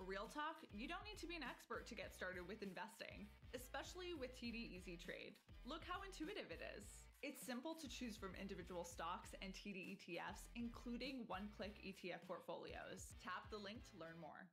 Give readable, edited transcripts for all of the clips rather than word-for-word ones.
real talk, you don't need to be an expert to get started with investing, especially with TD Easy Trade. Look how intuitive it is. It's simple to choose from individual stocks and TD ETFs, including one-click ETF portfolios. Tap the link to learn more.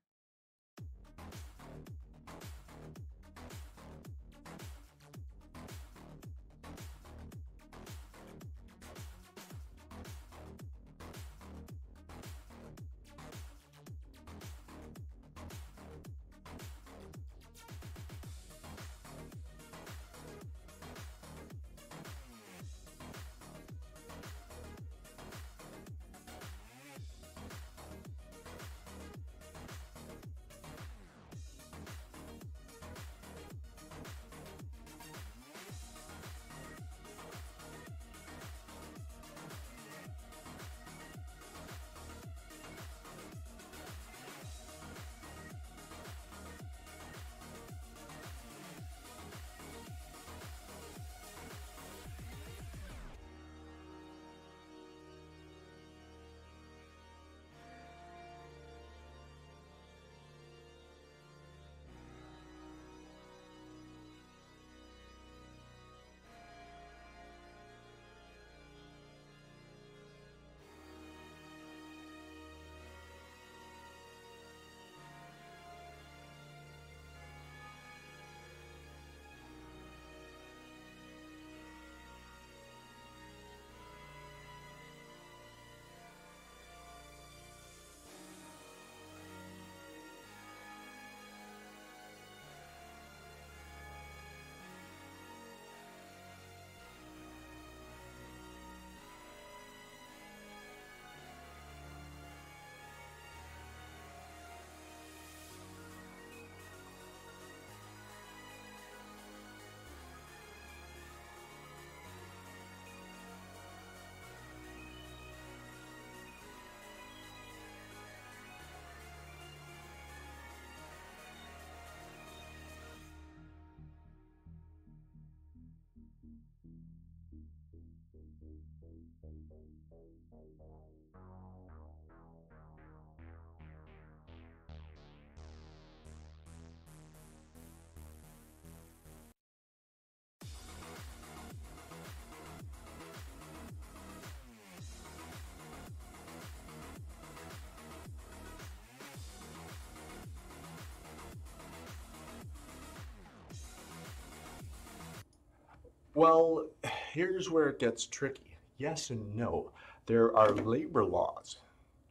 Well, here's where it gets tricky. Yes and no. There are labor laws,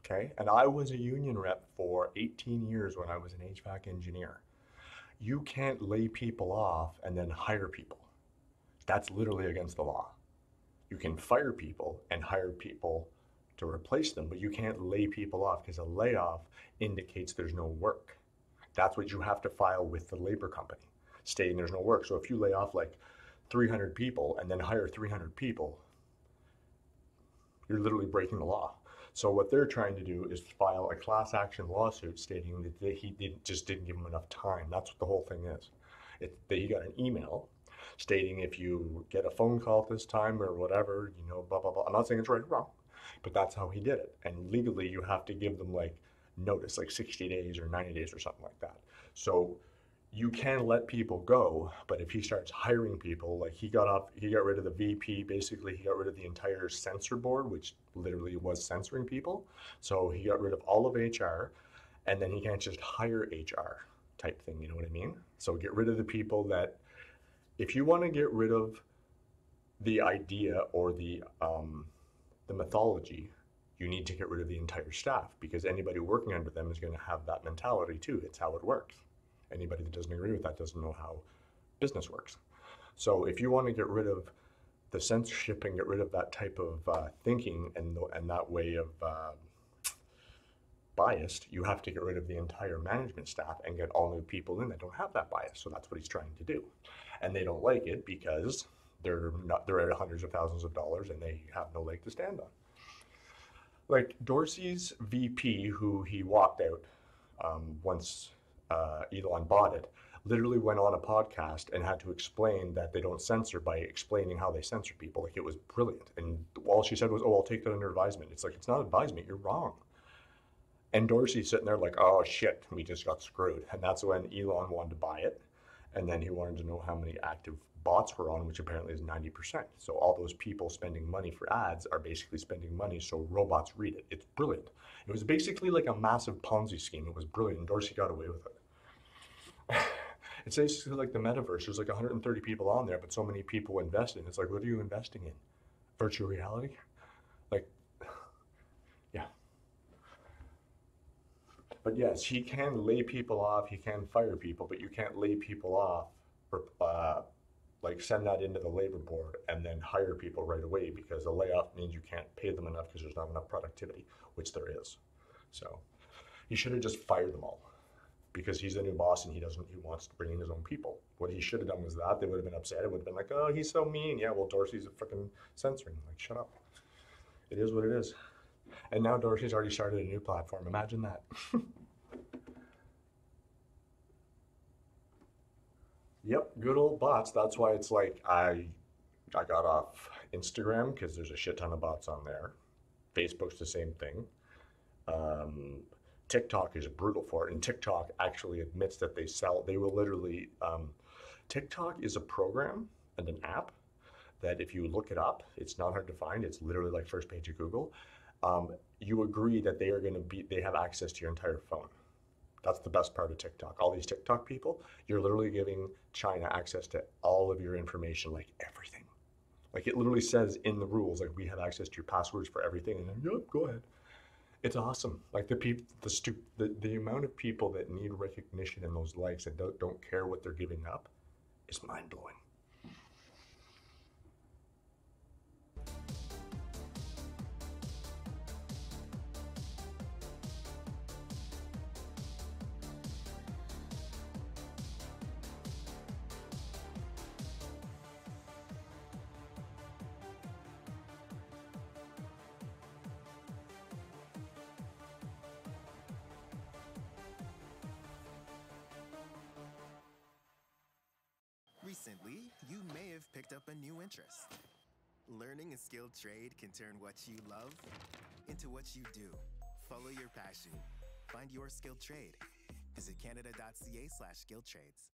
okay? And I was a union rep for 18 years when I was an HVAC engineer. You can't lay people off and then hire people. That's literally against the law. You can fire people and hire people to replace them, but you can't lay people off because a layoff indicates there's no work. That's what you have to file with the labor company, stating there's no work. So if you lay off like 300 people and then hire 300 people, you're literally breaking the law. So what they're trying to do is file a class action lawsuit stating that he didn't give him enough time. That's what the whole thing is. That he got an email stating if you get a phone call at this time or whatever, blah, blah, blah. I'm not saying it's right or wrong, but that's how he did it. And legally you have to give them like notice, like 60 days or 90 days or something like that. So you can let people go, but if he starts hiring people, like he got rid of the VP, basically he got rid of the entire censor board, which literally was censoring people. So he got rid of all of HR, and then he can't just hire HR type thing, you know what I mean? So get rid of the people that, if you want to get rid of the idea or the mythology, you need to get rid of the entire staff, because anybody working under them is going to have that mentality too. It's how it works. Anybody that doesn't agree with that doesn't know how business works. So if you want to get rid of the censorship and get rid of that type of thinking and that way of biased, you have to get rid of the entire management staff and get all new people in that don't have that bias. So that's what he's trying to do. And they don't like it because they're at hundreds of thousands of dollars and they have no leg to stand on. Like Dorsey's VP, who he walked out once Elon bought it, literally went on a podcast and had to explain that they don't censor by explaining how they censor people. Like, it was brilliant. And all she said was, oh, I'll take that under advisement. It's like, it's not advisement, you're wrong. And Dorsey's sitting there like, oh shit, we just got screwed. And that's when Elon wanted to buy it. And then he wanted to know how many active bots were on, which apparently is 90%. So all those people spending money for ads are basically spending money so robots read it. It's brilliant. It was basically like a massive Ponzi scheme. It was brilliant. And Dorsey got away with it. It's basically like the metaverse. There's like 130 people on there, but so many people invest in. It's like, what are you investing in? Virtual reality? Like, yeah. But yes, he can lay people off, he can fire people, but you can't lay people off or like send that into the labor board and then hire people right away, because a layoff means you can't pay them enough because there's not enough productivity, which there is. So he should have just fired them all, because he's the new boss and he wants to bring in his own people. What he should have done was that. They would have been upset. It would have been like, oh, he's so mean. Yeah, well, Dorsey's a freaking censoring. Like, shut up. It is what it is. And now Dorsey's already started a new platform. Imagine that. Yep, good old bots. That's why it's like I got off Instagram because there's a shit ton of bots on there. Facebook's the same thing. Um, TikTok is brutal for it, and TikTok actually admits that they will literally, TikTok is a program and an app that if you look it up, it's not hard to find. It's literally like first page of Google. You agree that they have access to your entire phone. That's the best part of TikTok. All these TikTok people, you're literally giving China access to all of your information, like everything. Like it literally says in the rules, like we have access to your passwords for everything, and then, yep, go ahead. It's awesome. Like the amount of people that need recognition and those likes and don't care what they're giving up is mind blowing. Recently, you may have picked up a new interest. Learning a skilled trade can turn what you love into what you do. Follow your passion. Find your skilled trade. Visit canada.ca/skilled trades.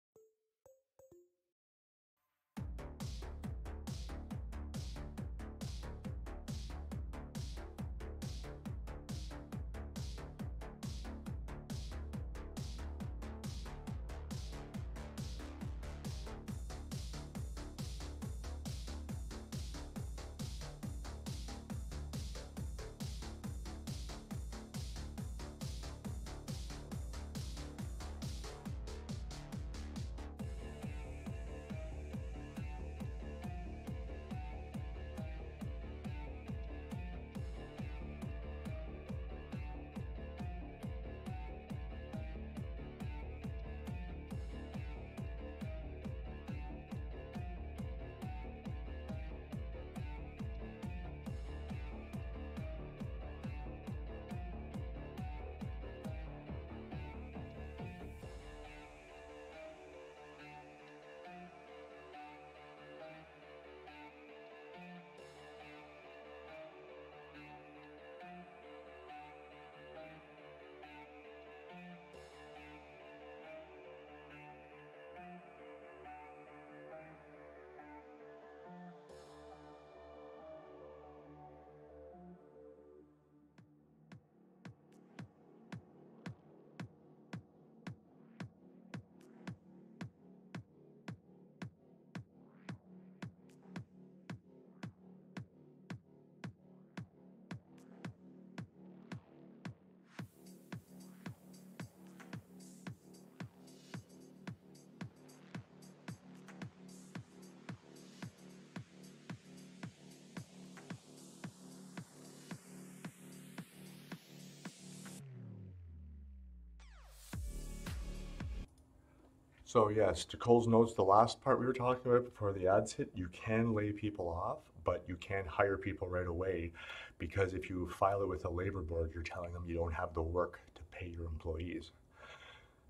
So yes, to Cole's notes, the last part we were talking about before the ads hit, you can lay people off, but you can't hire people right away, because if you file it with a labor board, you're telling them you don't have the work to pay your employees,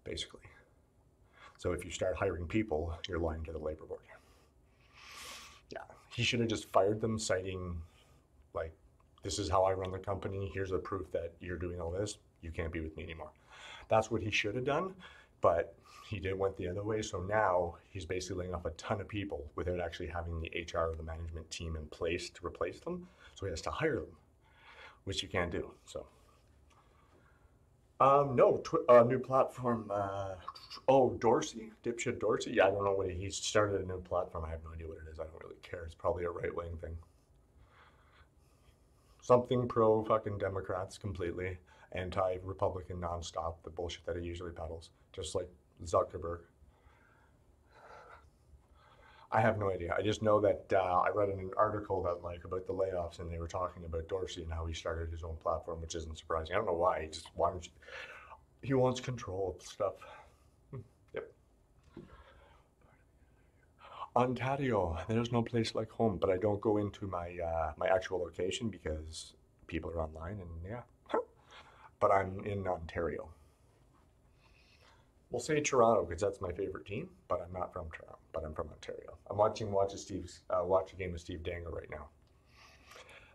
basically. So if you start hiring people, you're lying to the labor board. Yeah, he should have just fired them, citing like This is how I run the company. Here's the proof that you're doing all this. You can't be with me anymore. That's what he should have done, but he went the other way. So now he's basically laying off a ton of people without actually having the HR or the management team in place to replace them. So he has to hire them, which you can't do. So, no, new platform. Dorsey, dipshit Dorsey. Yeah, I don't know what he started a new platform. I have no idea what it is. I don't really care. It's probably a right wing thing. Something pro fucking Democrats completely, anti Republican nonstop. The bullshit that he usually peddles, just like Zuckerberg. I have no idea. I just know that I read an article that like about the layoffs, and they were talking about Dorsey and how he started his own platform, which isn't surprising. I don't know why. He wants control of stuff. Yep. Ontario. There's no place like home, but I don't go into my my actual location because people are online, and yeah. But I'm in Ontario. We'll say Toronto because that's my favorite team, but I'm not from Toronto. But I'm from Ontario. I'm watch a game of Steve Dangle right now.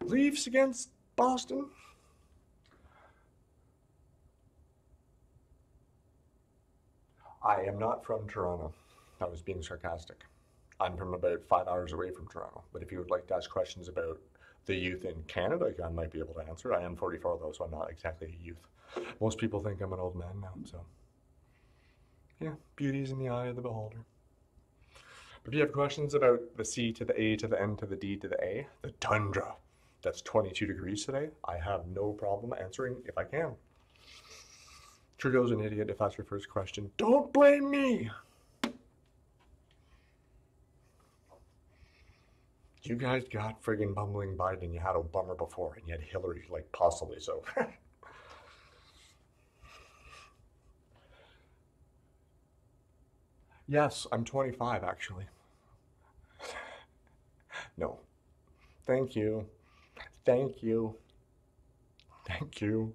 Leafs against Boston. I am not from Toronto. I was being sarcastic. I'm from about 5 hours away from Toronto. But if you would like to ask questions about the youth in Canada, I might be able to answer. I am 44 though, so I'm not exactly a youth. Most people think I'm an old man now, so yeah, beauty's in the eye of the beholder. But if you have questions about the C to the A to the N to the D to the A, the tundra, that's 22 degrees today, I have no problem answering if I can. Trudeau's an idiot if that's your first question. Don't blame me! You guys got friggin' bumbling Biden. You had Obama before, and you had Hillary, like, possibly so. Yes, I'm 25, actually. No. Thank you. Thank you. Thank you.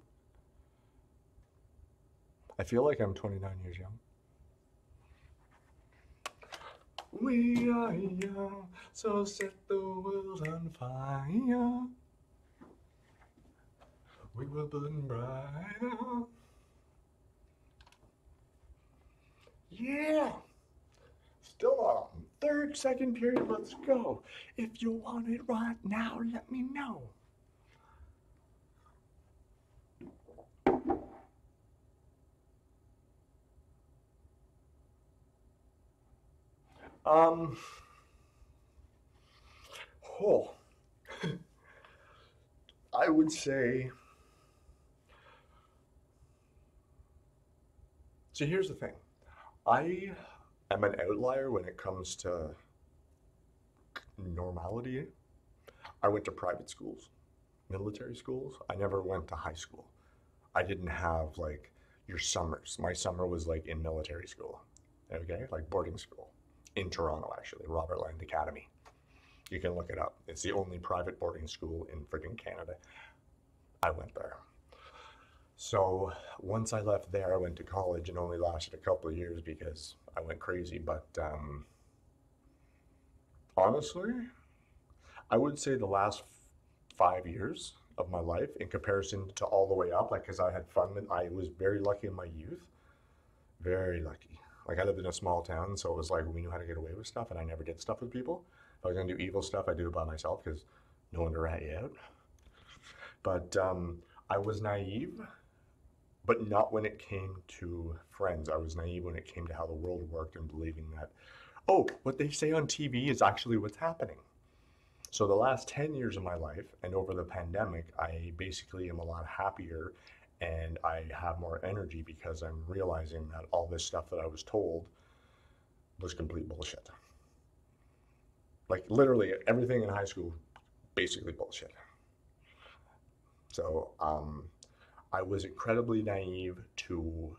I feel like I'm 29 years young. We are young, so set the world on fire. We will burn brighter. Yeah! Still on. Third, second period, let's go. If you want it right now, let me know. I would say, so here's the thing. I am an outlier when it comes to normality. I went to private schools, military schools. I never went to high school. I didn't have like your summers. My summer was like in military school, okay? Like boarding school in Toronto, actually, Robert Land Academy. You can look it up. It's the only private boarding school in friggin' Canada. I went there. So once I left there, I went to college and only lasted a couple of years because I went crazy. But honestly, I would say the last 5 years of my life in comparison to all the way up, like, because I had fun. I was very lucky in my youth. Very lucky. Like, I lived in a small town, so it was like we knew how to get away with stuff, and I never did stuff with people. If I was going to do evil stuff, I'd do it by myself because no one to rat you out. But I was naive, but not when it came to friends. I was naive when it came to how the world worked and believing that, oh, what they say on TV is actually what's happening. So the last 10 years of my life and over the pandemic, I basically am a lot happier and I have more energy because I'm realizing that all this stuff that I was told was complete bullshit. Like literally everything in high school, basically bullshit. So I was incredibly naive to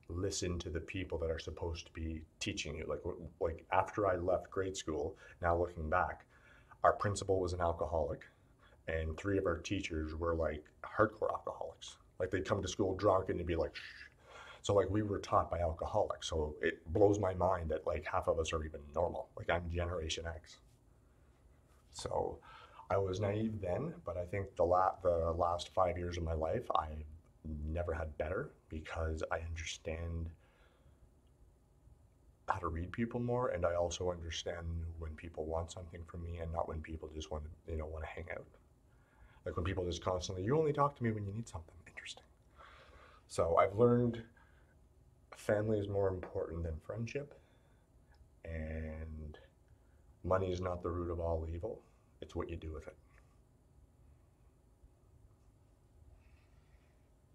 listen to the people that are supposed to be teaching you. Like after I left grade school, now looking back, our principal was an alcoholic and 3 of our teachers were like hardcore alcoholics. Like they'd come to school drunk and they'd be like, shh. So like we were taught by alcoholics. So it blows my mind that like half of us are even normal. Like I'm Generation X. So I was naive then, but I think the last 5 years of my life, I never had better because I understand how to read people more, and I also understand when people want something from me and not when people just want to, want to hang out. Like when people just constantly, you only talk to me when you need something interesting. So I've learned family is more important than friendship, and money is not the root of all evil. It's what you do with it.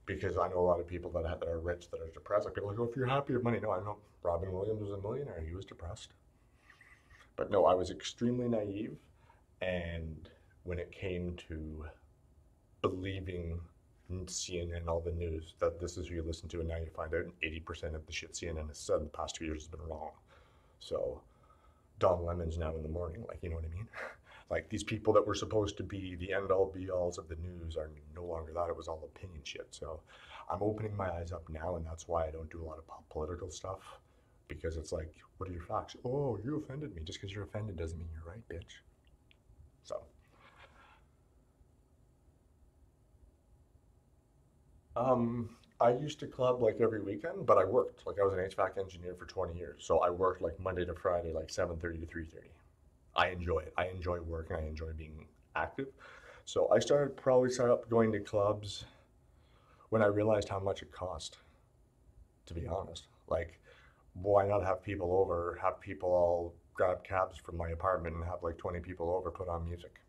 Because I know a lot of people that are rich that are depressed. Like people are like, oh, if you're happy with money. No, I know Robin Williams was a millionaire. He was depressed. But no, I was extremely naive. And when it came to believing CNN, all the news, that this is who you listen to, and now you find out 80% of the shit CNN has said in the past 2 years has been wrong. So Don Lemon's now in the morning, like, you know what I mean? Like these people that were supposed to be the end-all be-alls of the news are no longer that. It was all opinion shit. So I'm opening my eyes up now, and that's why I don't do a lot of political stuff, because it's like, what are your facts? Oh, you offended me. Just because you're offended doesn't mean you're right, bitch. So I used to club like every weekend, but I worked. Like I was an HVAC engineer for 20 years. So I worked like Monday to Friday, like 7:30 to 3:30. I enjoy it. I enjoy working. I enjoy being active. So I probably started up going to clubs when I realized how much it cost, to be honest. Like, why not have people over, have people all grab cabs from my apartment and have like 20 people over, put on music?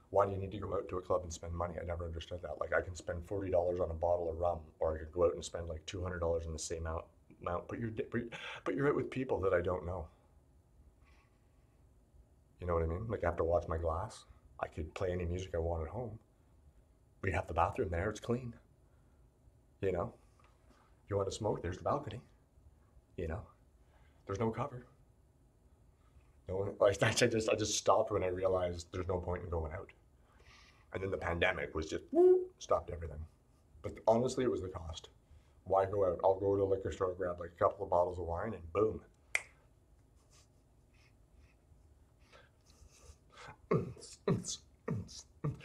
Why do you need to go out to a club and spend money? I never understood that. Like I can spend $40 on a bottle of rum, or I could go out and spend like $200 in the same amount, but you're out with people that I don't know. You know what I mean? Like I have to watch my glass. I could play any music I want at home. We have the bathroom there, it's clean. You know? You want to smoke, there's the balcony. You know? There's no cover. No one, like, I just stopped when I realized there's no point in going out. And then the pandemic was just, stopped everything. But honestly, it was the cost. Why go out? I'll go to a liquor store, grab like a couple of bottles of wine, and boom.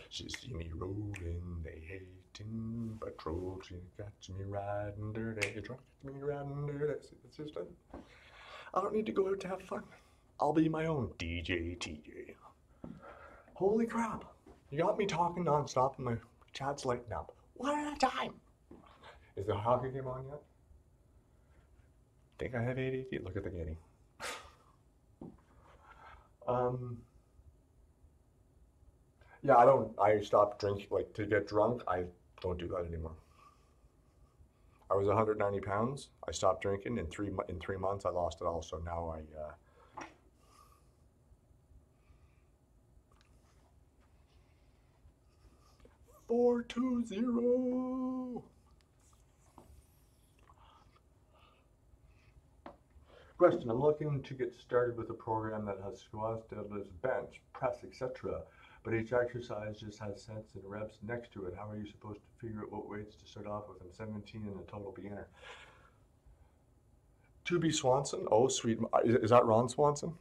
She see me rolling, they hating patrol. She catch me riding dirty, you try to catch me riding dirty. It's just I don't need to go out to have fun. I'll be my own DJ TJ. Holy crap! You got me talking nonstop, and my chat's lighting up. One at a time. Is the hockey game on yet? Think I have ADD. Look at the getting. Yeah, I stopped drinking, like to get drunk, I don't do that anymore. I was 190 pounds, I stopped drinking, in 3 months I lost it all, so now I, 420. Question, I'm looking to get started with a program that has squats, deadlifts, bench, press, etc. But each exercise just has sets and reps next to it. How are you supposed to figure out what weights to start off with? I'm 17 and a total beginner. Tubi Swanson, oh sweet, is that Ron Swanson?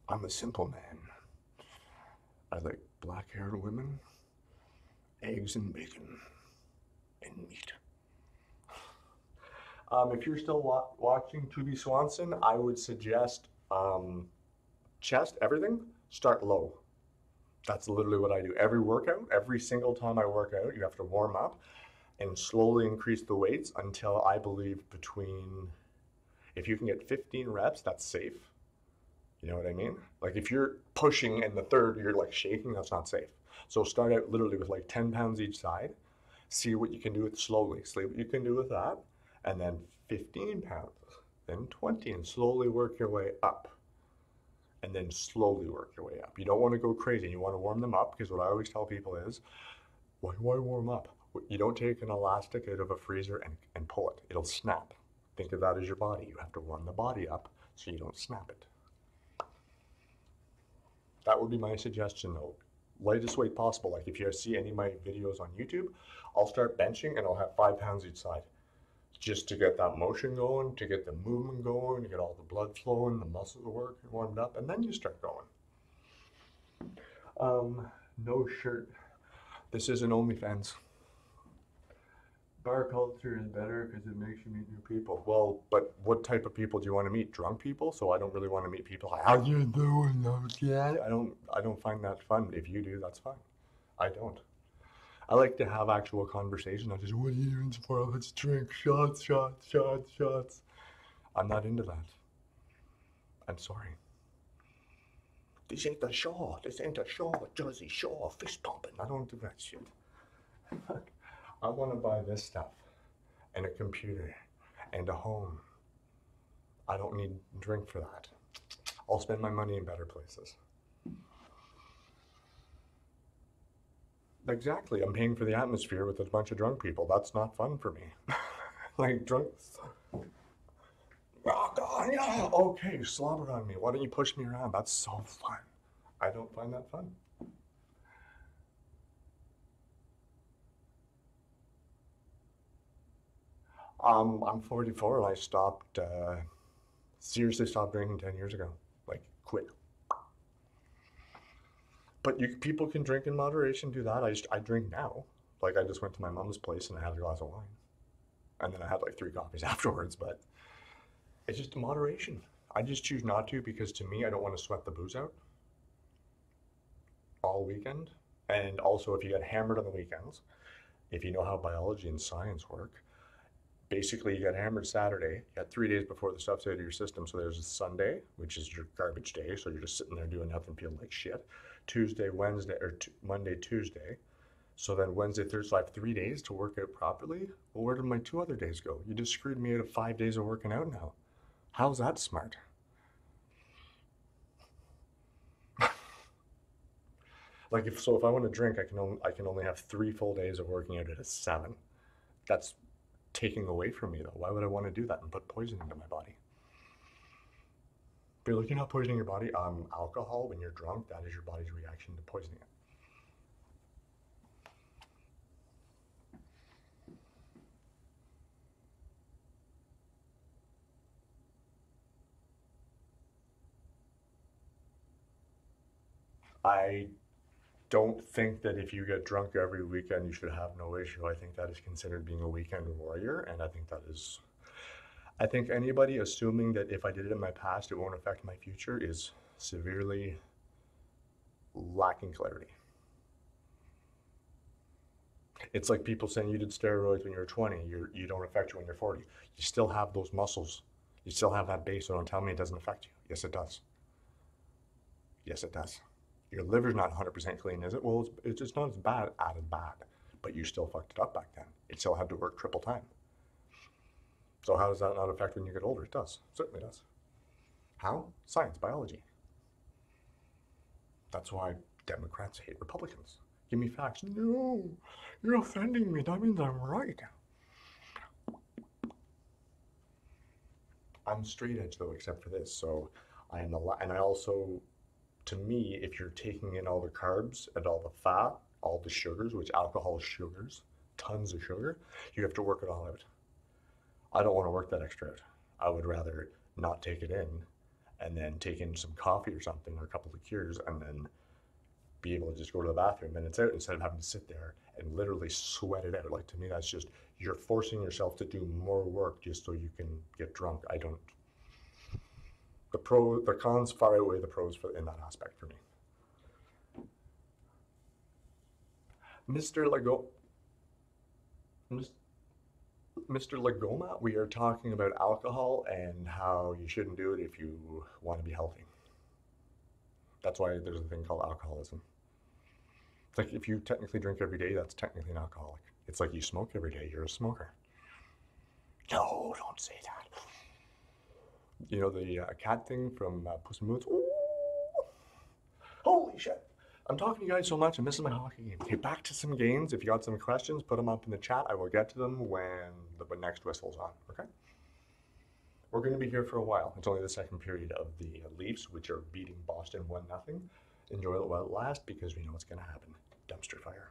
I'm a simple man. I like black-haired women, eggs and bacon, and meat. If you're still watching Tubi Swanson, I would suggest chest, everything, start low. That's literally what I do. Every workout, every single time I work out, you have to warm up and slowly increase the weights until I believe if you can get 15 reps, that's safe. You know what I mean? Like if you're pushing and the third, you're like shaking, that's not safe. So start out literally with like 10 pounds each side, see what you can do with slowly, see what you can do with that, and then 15 pounds, then 20, and slowly work your way up. And then slowly work your way up. You don't want to go crazy. You want to warm them up, because what I always tell people is, why warm up? You don't take an elastic out of a freezer and pull it. It'll snap. Think of that as your body. You have to warm the body up so you don't snap it. That would be my suggestion though. Lightest weight possible. Like if you see any of my videos on YouTube, I'll start benching and I'll have 5 pounds each side. just to get that motion going, to get the movement going, to get all the blood flowing, the muscles working, warmed up, and then you start going. No shirt. This isn't OnlyFans. Bar culture is better because it makes you meet new people. Well, but what type of people do you want to meet? Drunk people? So I don't really want to meet people like, how you doing, okay? I don't find that fun. If you do, that's fine. I don't. I like to have actual conversation, not just, what are you doing tomorrow? Let's drink, shots, shots, shots, shots. I'm not into that. I'm sorry. This ain't the Shaw. This ain't the Shaw, Jersey Shore, fist pumping. I don't do that shit. I want to buy this stuff and a computer and a home. I don't need drink for that. I'll spend my money in better places. Exactly. I'm paying for the atmosphere with a bunch of drunk people. That's not fun for me. Like drunks. Oh God, yeah. Okay, slobber on me. Why don't you push me around? That's so fun. I don't find that fun. I'm 44 and I stopped, seriously stopped drinking 10 years ago. Like, quit. But people can drink in moderation, do that. I drink now. Like, I just went to my mom's place and I had a glass of wine. And then I had like 3 coffees afterwards, but it's just moderation. I just choose not to because to me, I don't want to sweat the booze out all weekend. And also, if you get hammered on the weekends, if you know how biology and science work, basically you get hammered Saturday, you got 3 days before the stuff's out of your system. So there's a Sunday, which is your garbage day. So you're just sitting there doing nothing, feeling like shit. Tuesday, Wednesday, or Monday, Tuesday. So then Wednesday, Thursday, so I have 3 days to work out properly. Well, where did my 2 other days go? You just screwed me out of 5 days of working out now. How's that smart? Like if I want to drink, I can only have 3 full days of working out at a 7. That's taking away from me though. Why would I want to do that and put poison into my body? But you're not poisoning your body. Alcohol, when you're drunk, that is your body's reaction to poisoning it. I don't think that if you get drunk every weekend, you should have no issue. I think that is considered being a weekend warrior, and I think that is. I think anybody assuming that if I did it in my past, it won't affect my future is severely lacking clarity. It's like people saying you did steroids when you were 20, you don't affect you when you're 40. You still have those muscles. You still have that base, so don't tell me it doesn't affect you. Yes, it does. Yes, it does. Your liver's not 100% clean, is it? Well, it's just not as bad, but you still fucked it up back then. It still had to work triple time. So how does that not affect when you get older? It does. It certainly does. How? Science, biology. That's why Democrats hate Republicans. Give me facts. No, you're offending me. That means I'm right. I'm straight edge though, except for this. So I am and I also, to me, if you're taking in all the carbs and all the fat, all the sugars, which alcohol is sugars, tons of sugar, you have to work it all out. I don't want to work that extra out. I would rather not take it in and then take in some coffee or something or a couple of liqueurs and then be able to just go to the bathroom and it's out instead of having to sit there and literally sweat it out. Like to me, that's just, you're forcing yourself to do more work just so you can get drunk. I don't, the cons far outweigh the pros in that aspect for me. Mr. Lagoma, we are talking about alcohol and how you shouldn't do it if you want to be healthy. That's why there's a thing called alcoholism. It's like if you technically drink every day, that's technically an alcoholic. It's like you smoke every day, you're a smoker. No, don't say that. You know the cat thing from Puss in Boots? Ooh. Holy shit. I'm talking to you guys so much, I'm missing my hockey game. Okay, back to some games. If you got some questions, put them up in the chat. I will get to them when the next whistle's on, okay? We're going to be here for a while. It's only the second period of the Leafs, which are beating Boston 1-0. Enjoy it while it lasts because we know what's going to happen. Dumpster fire.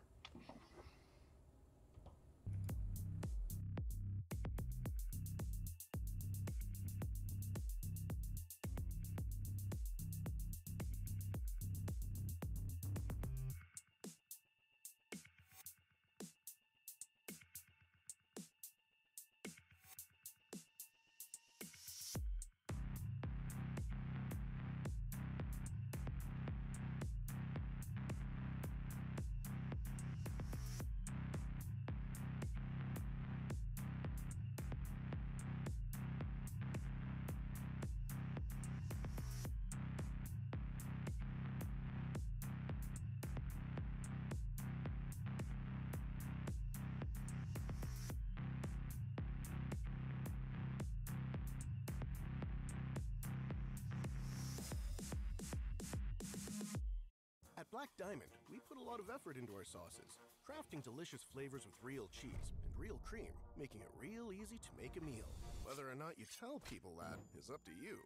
Black Diamond, we put a lot of effort into our sauces, crafting delicious flavors with real cheese and real cream, making it real easy to make a meal. Whether or not you tell people that is up to you.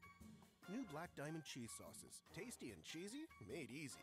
New Black Diamond cheese sauces, tasty and cheesy, made easy.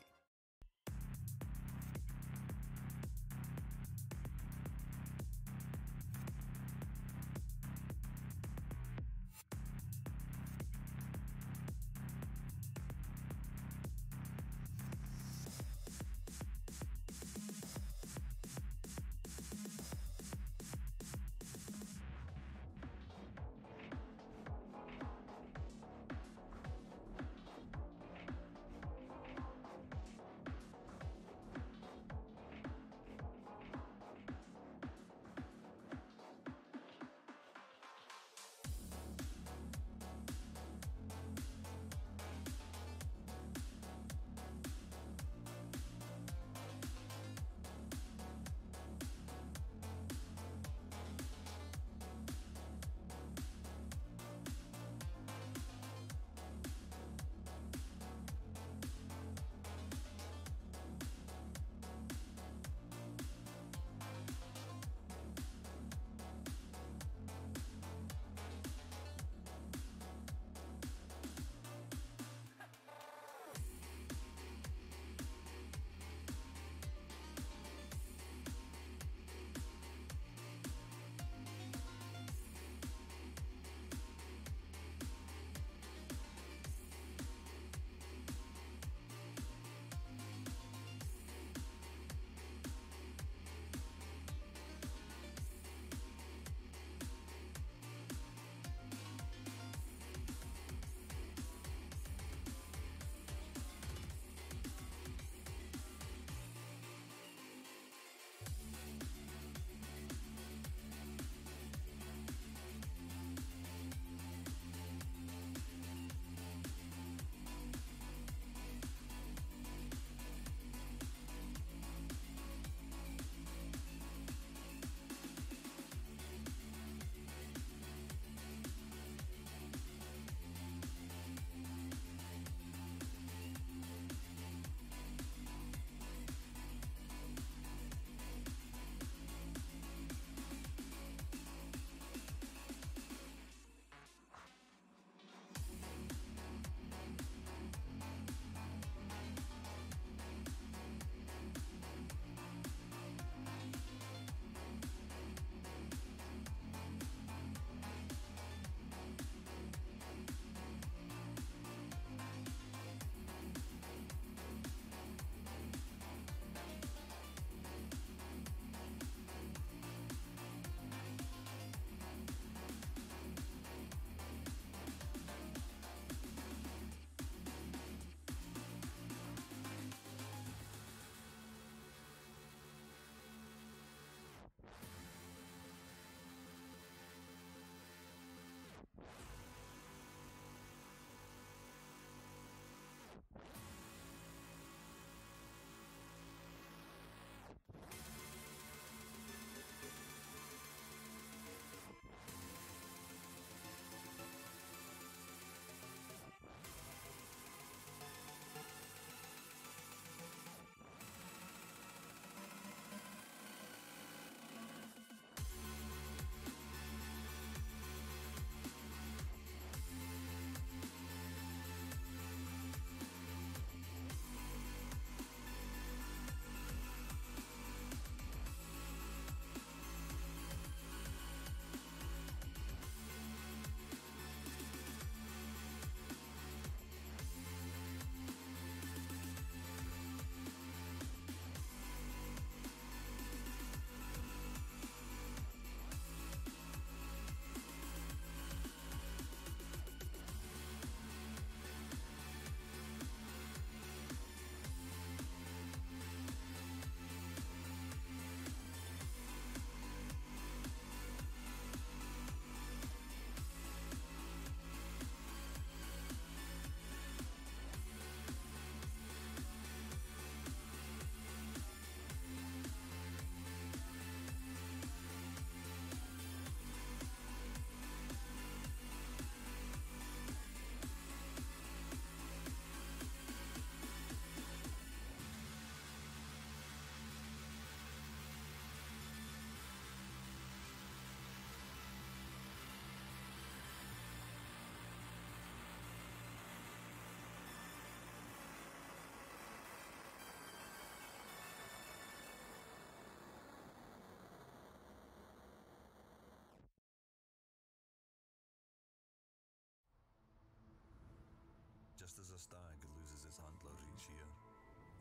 Just as a stag loses its antlers each year,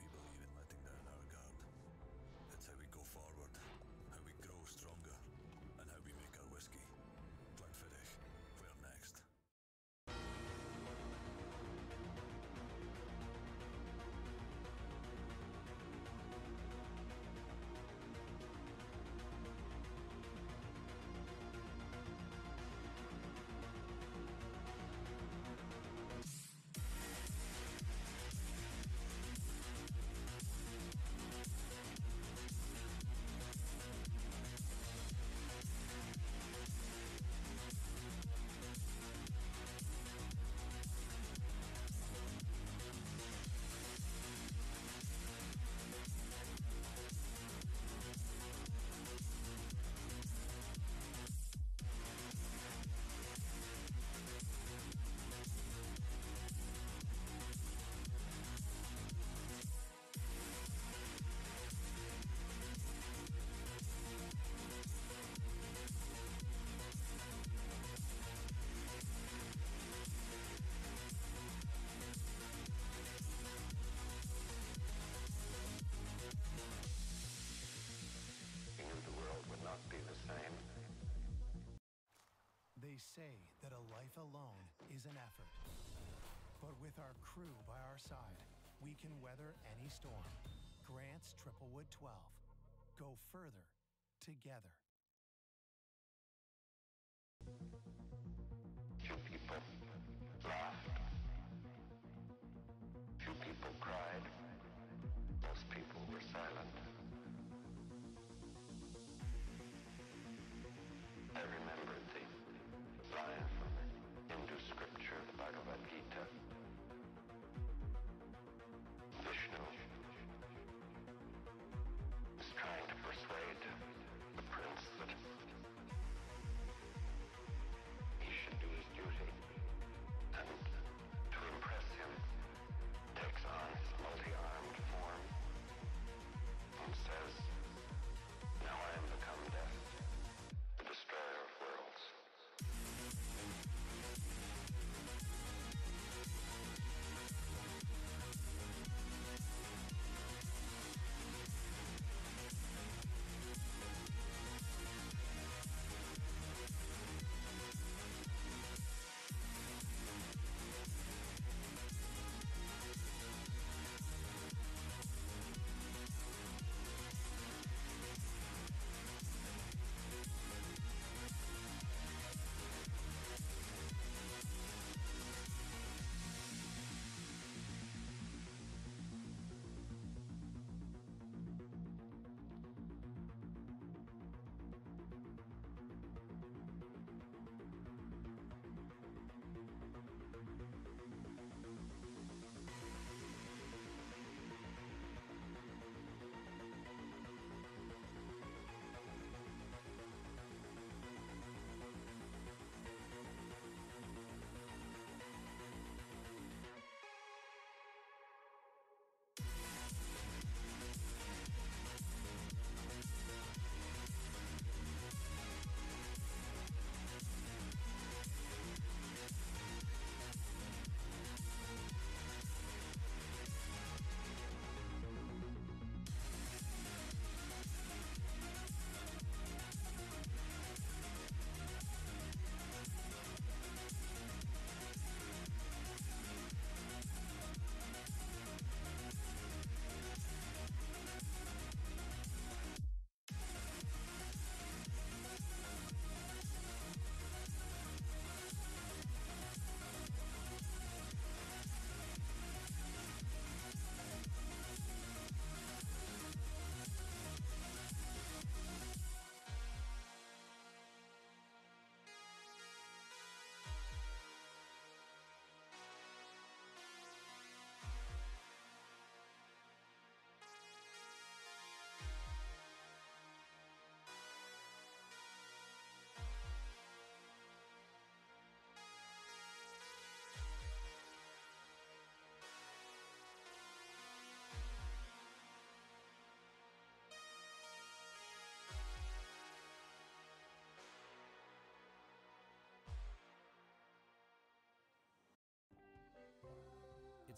we believe in letting down our guard. It's how we go forward, how we grow stronger, and how we make our whiskey. Glenfiddich, where next? They say that a life alone is an effort. But with our crew by our side, we can weather any storm. Grant's Triplewood 12. Go further together. Few people laughed. Few people cried. Most people were silent. I remembered the line from the Hindu scripture, the Bhagavad Gita. Vishnu is trying to persuade the prince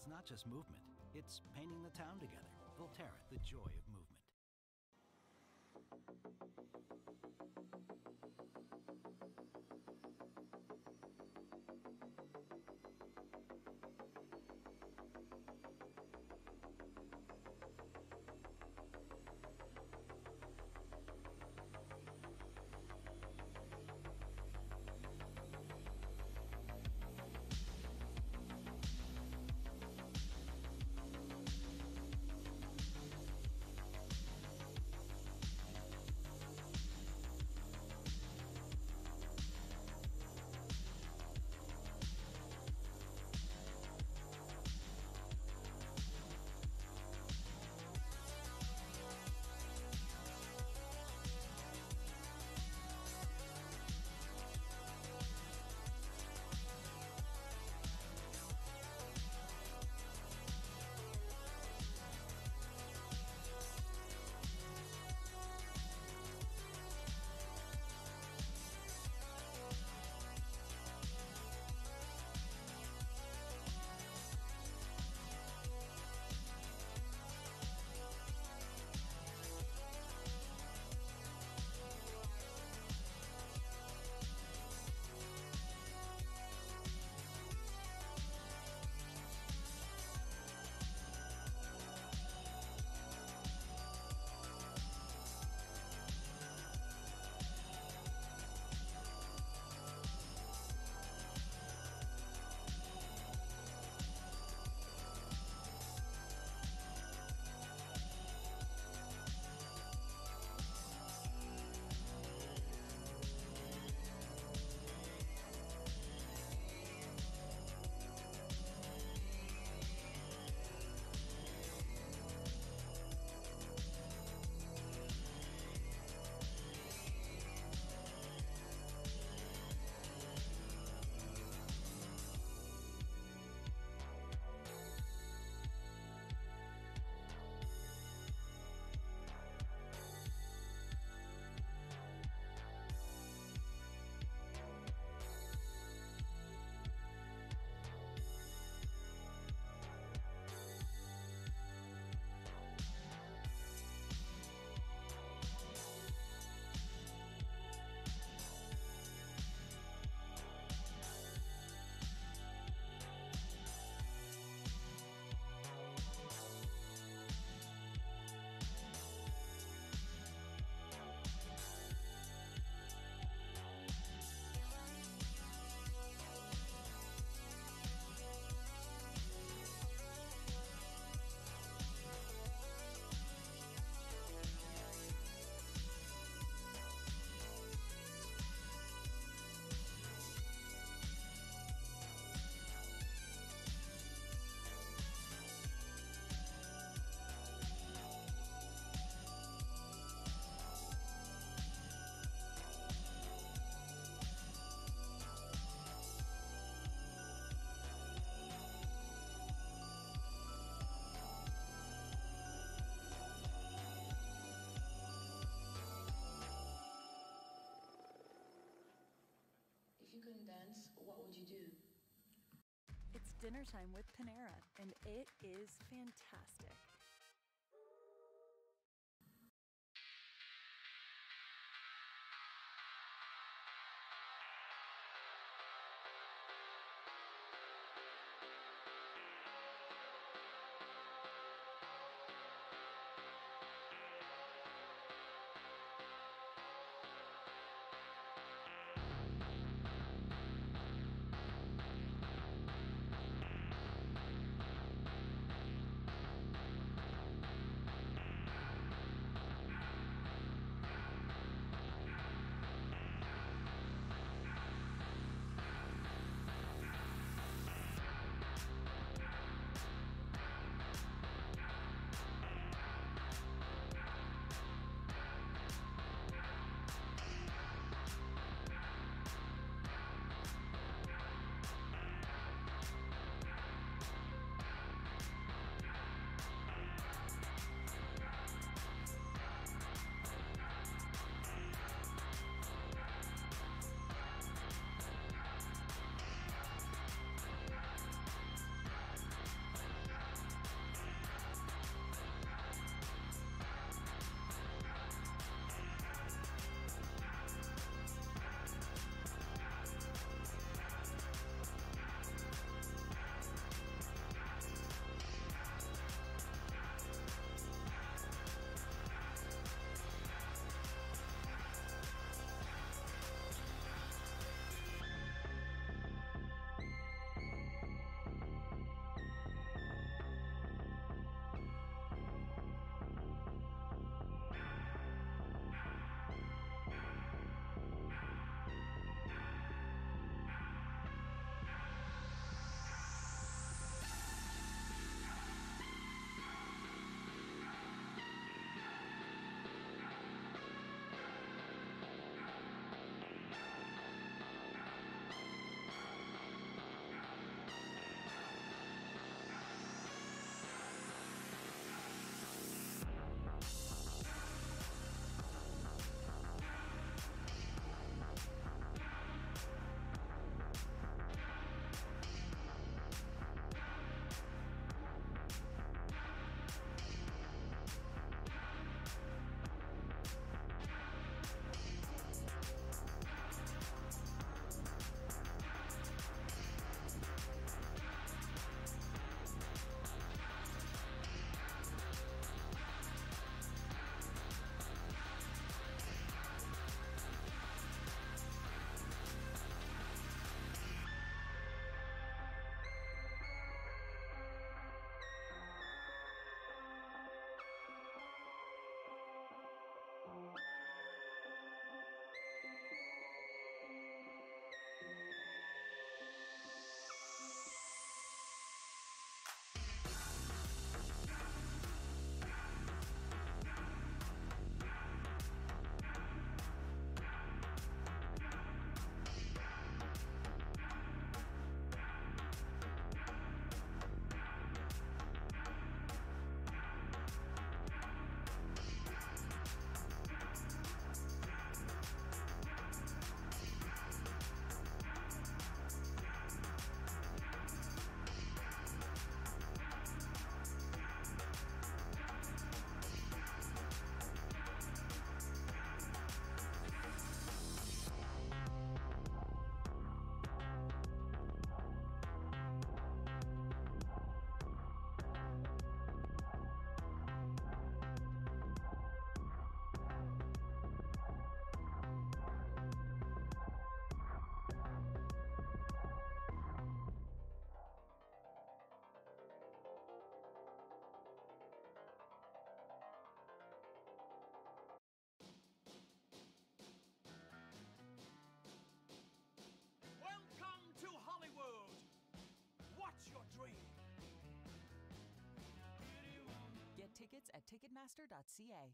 It's not just movement, it's painting the town together. Volterra, the joy of movement. If you couldn't dance, what would you do? It's dinner time with Panera, and it is fantastic. tickets at Ticketmaster.ca.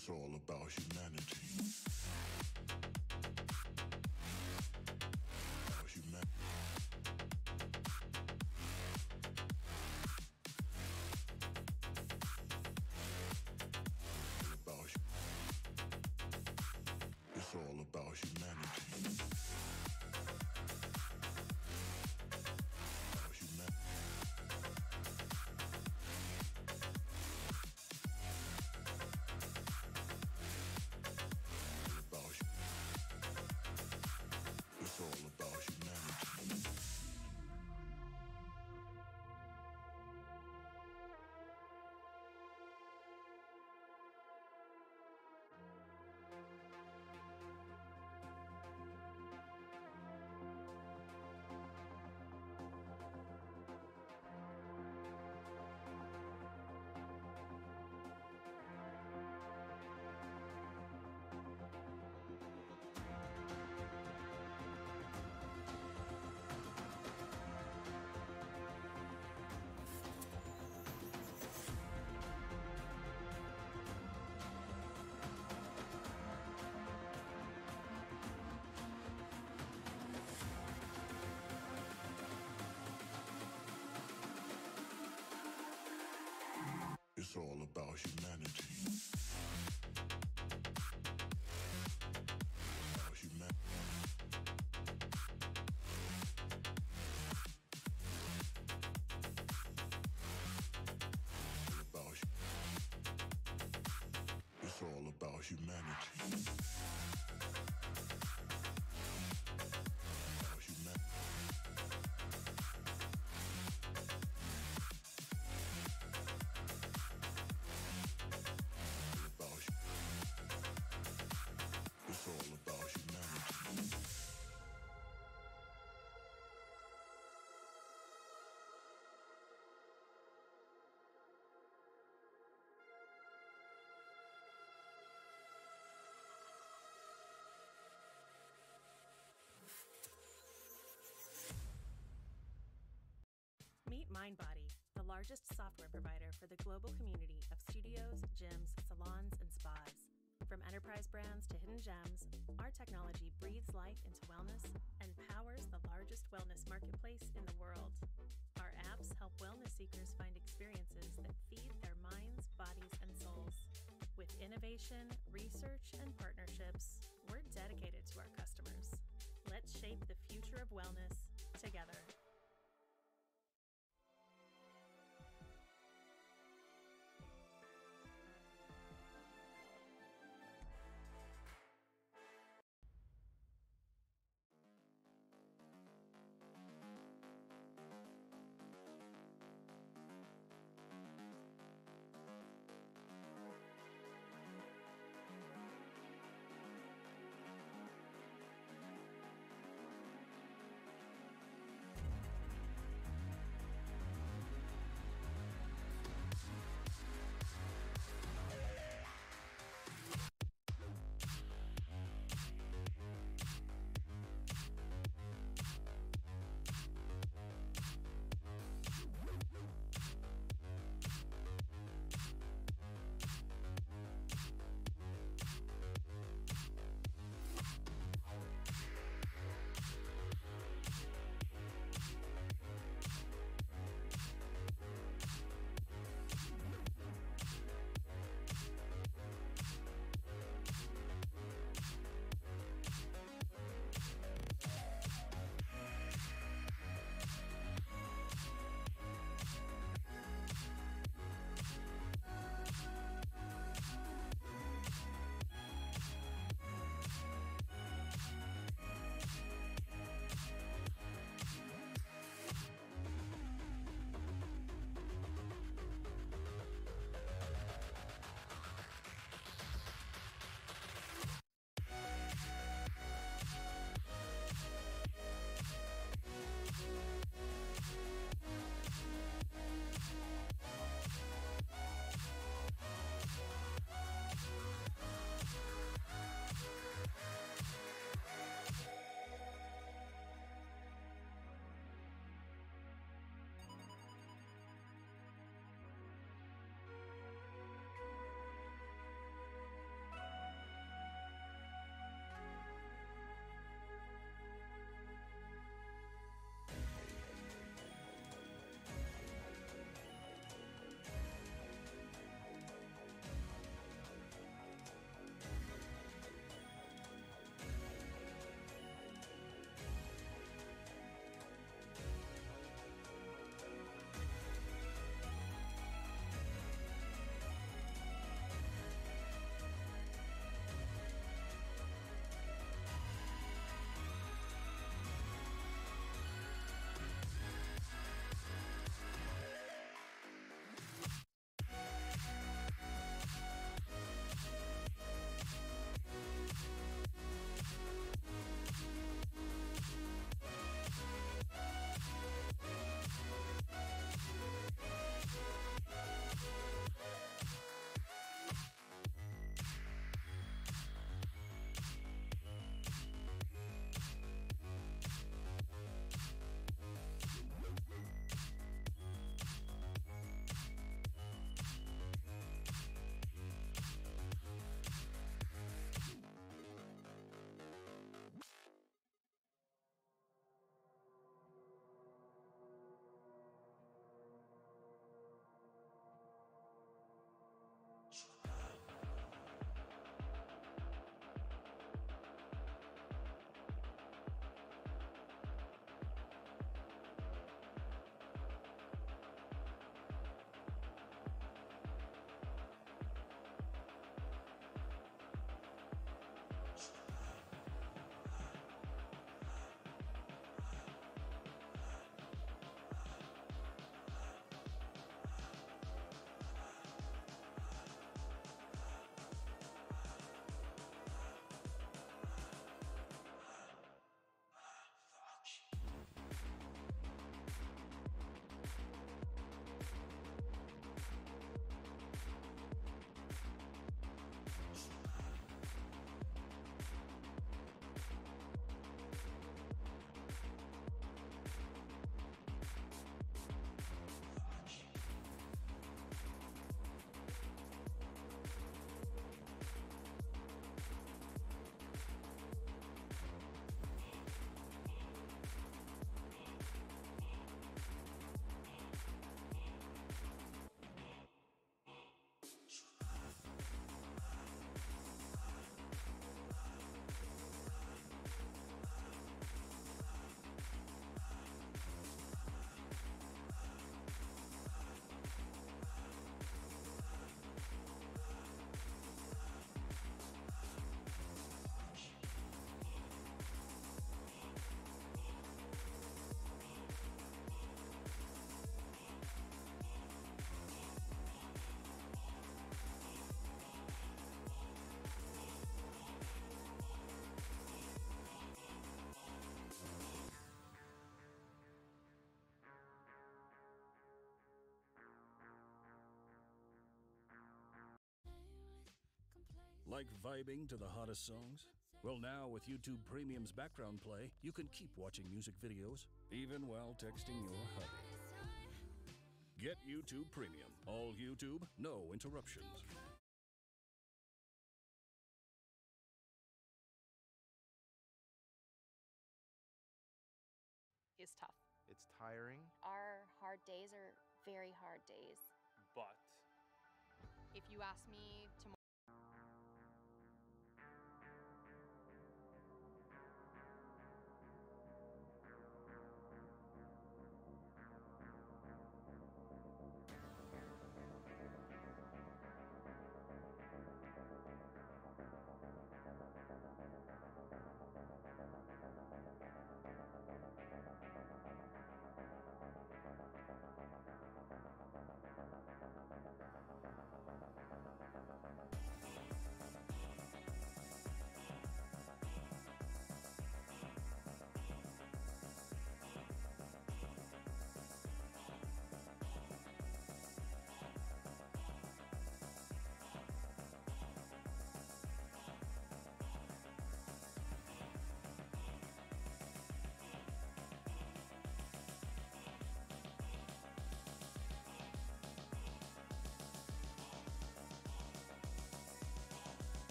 It's all about humanity. About humanity. It's all about humanity. About humanity. It's all about humanity. It's all about humanity. About humanity. It's all about humanity. About humanity. It's all about humanity. Meet MindBody, the largest software provider for the global community of studios, gyms, salons, and spas. From enterprise brands to hidden gems, our technology breathes life into wellness and powers the largest wellness marketplace in the world. Our apps help wellness seekers find experiences that feed their minds, bodies, and souls. With innovation, research, and partnerships, we're dedicated to our customers. Let's shape the future of wellness together. Like vibing to the hottest songs? Well, now with YouTube Premium's background play, you can keep watching music videos, even while texting your hubby. Get YouTube Premium. All YouTube, no interruptions. Is tough. It's tiring. Our hard days are very hard days. But If you ask me tomorrow,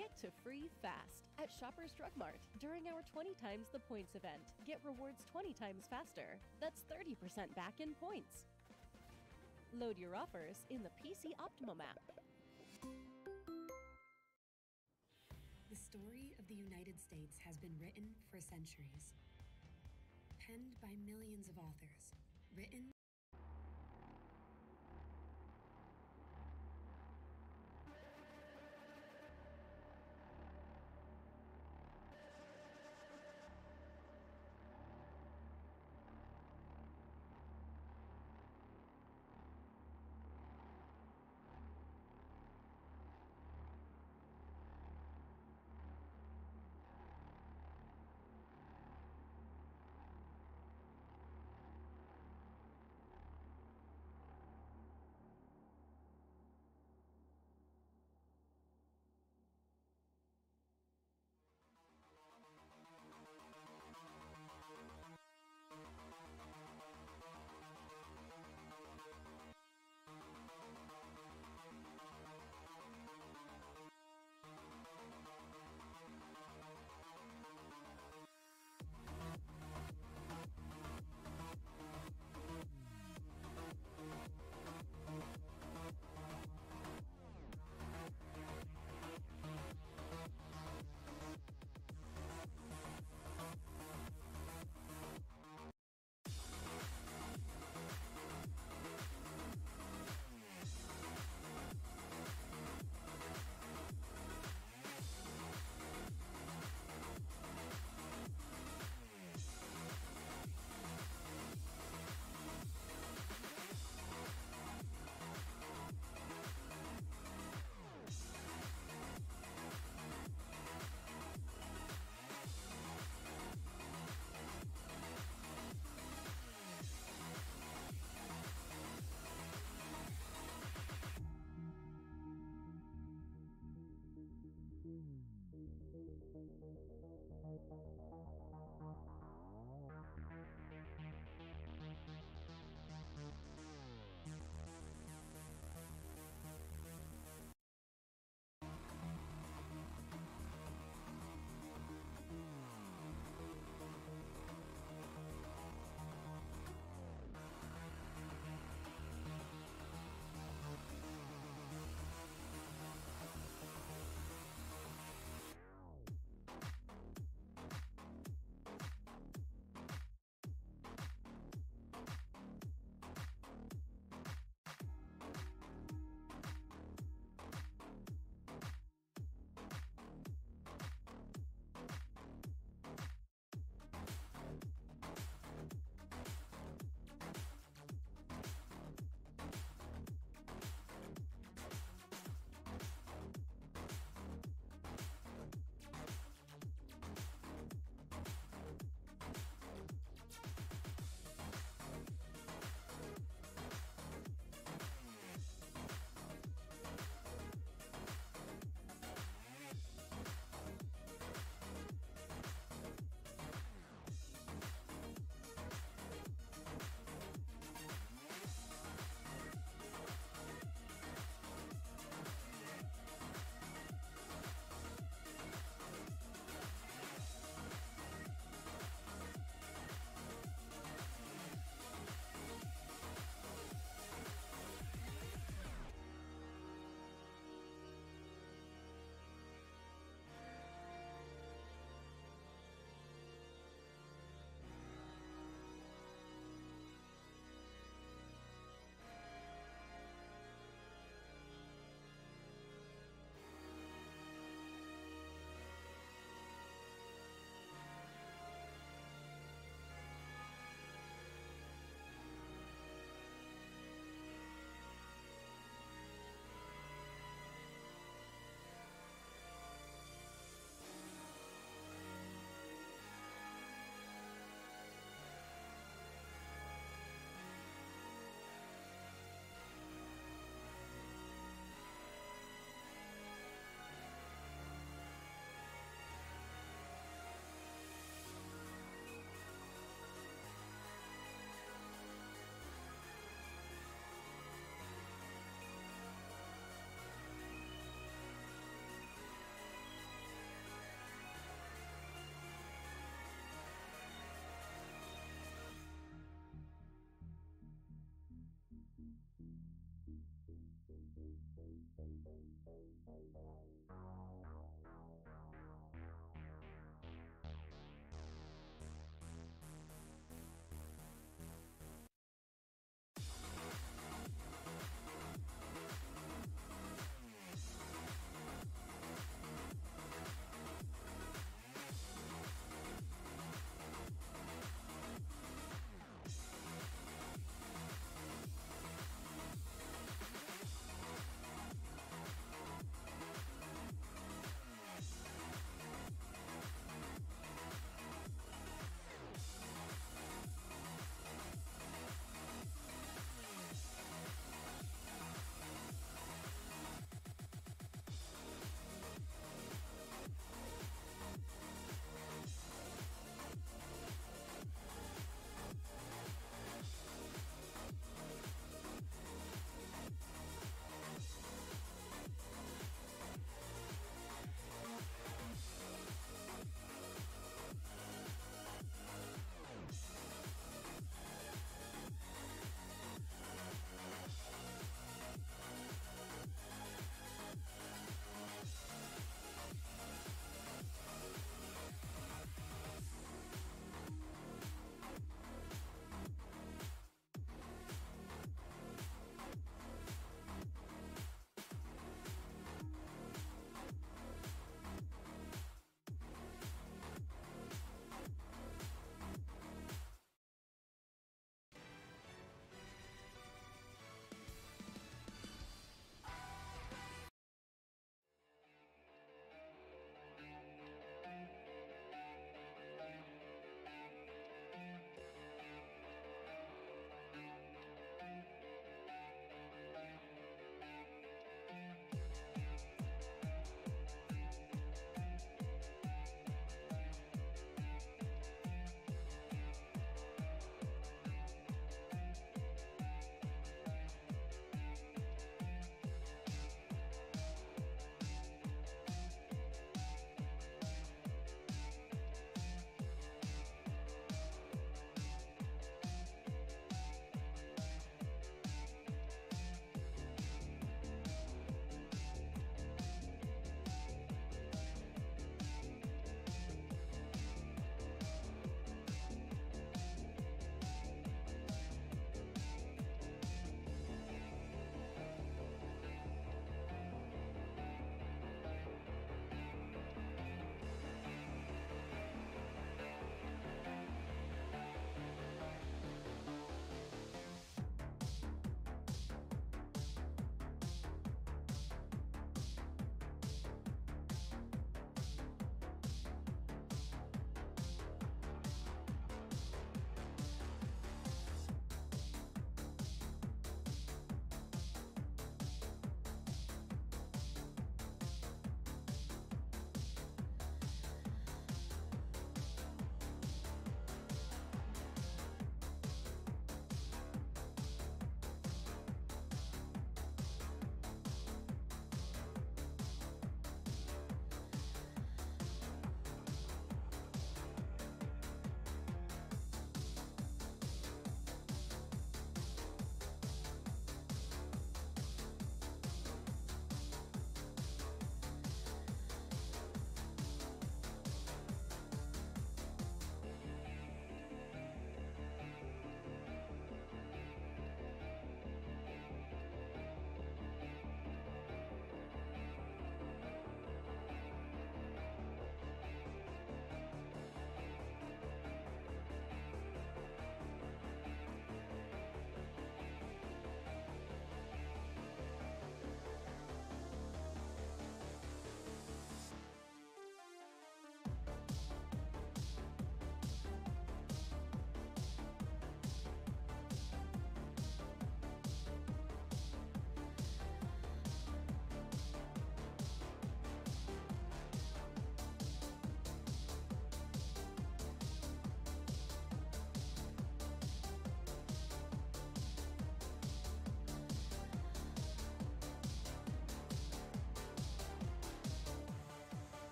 Get to free fast at Shoppers Drug Mart during our 20 times the points event. Get rewards 20 times faster. That's 30% back in points. Load your offers in the PC Optimum app. The story of the United States has been written for centuries. Penned by millions of authors. Written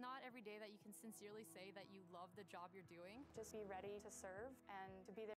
not every day that you can sincerely say that you love the job you're doing. Just be ready to serve and to be there.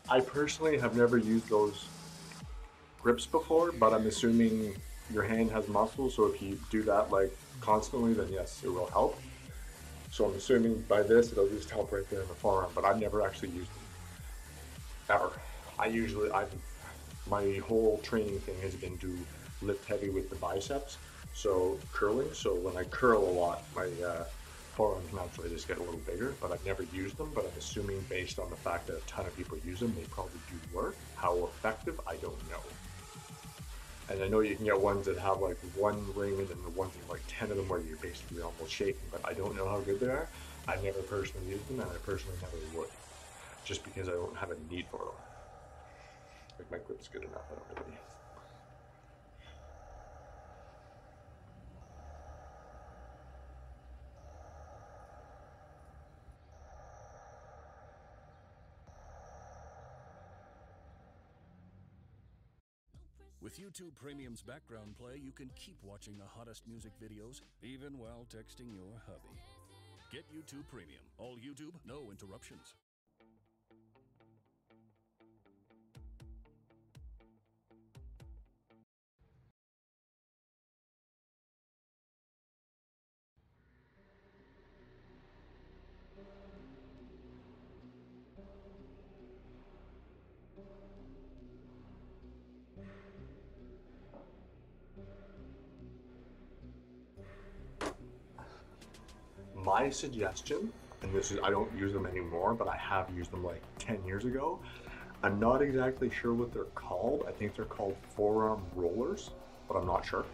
I personally have never used those grips before, but I'm assuming your hand has muscle, so if you do that like constantly, then yes, it will help. So I'm assuming by this, it'll just help right there in the forearm, but I've never actually used them, ever. My whole training thing has been to lift heavy with the biceps, so curling, so when I curl a lot, my forearms naturally just get a little bigger, but I've never used them, but I'm assuming based on the fact that a ton of people use them, they probably do work. How effective, I don't know. And I know you can get ones that have like one ring and then the ones with like 10 of them where you're basically almost shaking, but I don't know how good they are. I've never personally used them, and I personally never would, just because I don't have a need for them. Like my grip's good enough, I don't really. With YouTube Premium's background play, you can keep watching the hottest music videos, even while texting your hubby. Get YouTube Premium. All YouTube, no interruptions. My suggestion, and this is, I don't use them anymore, but I have used them like 10 years ago. I'm not exactly sure what they're called. I think they're called forearm rollers, but I'm not sure.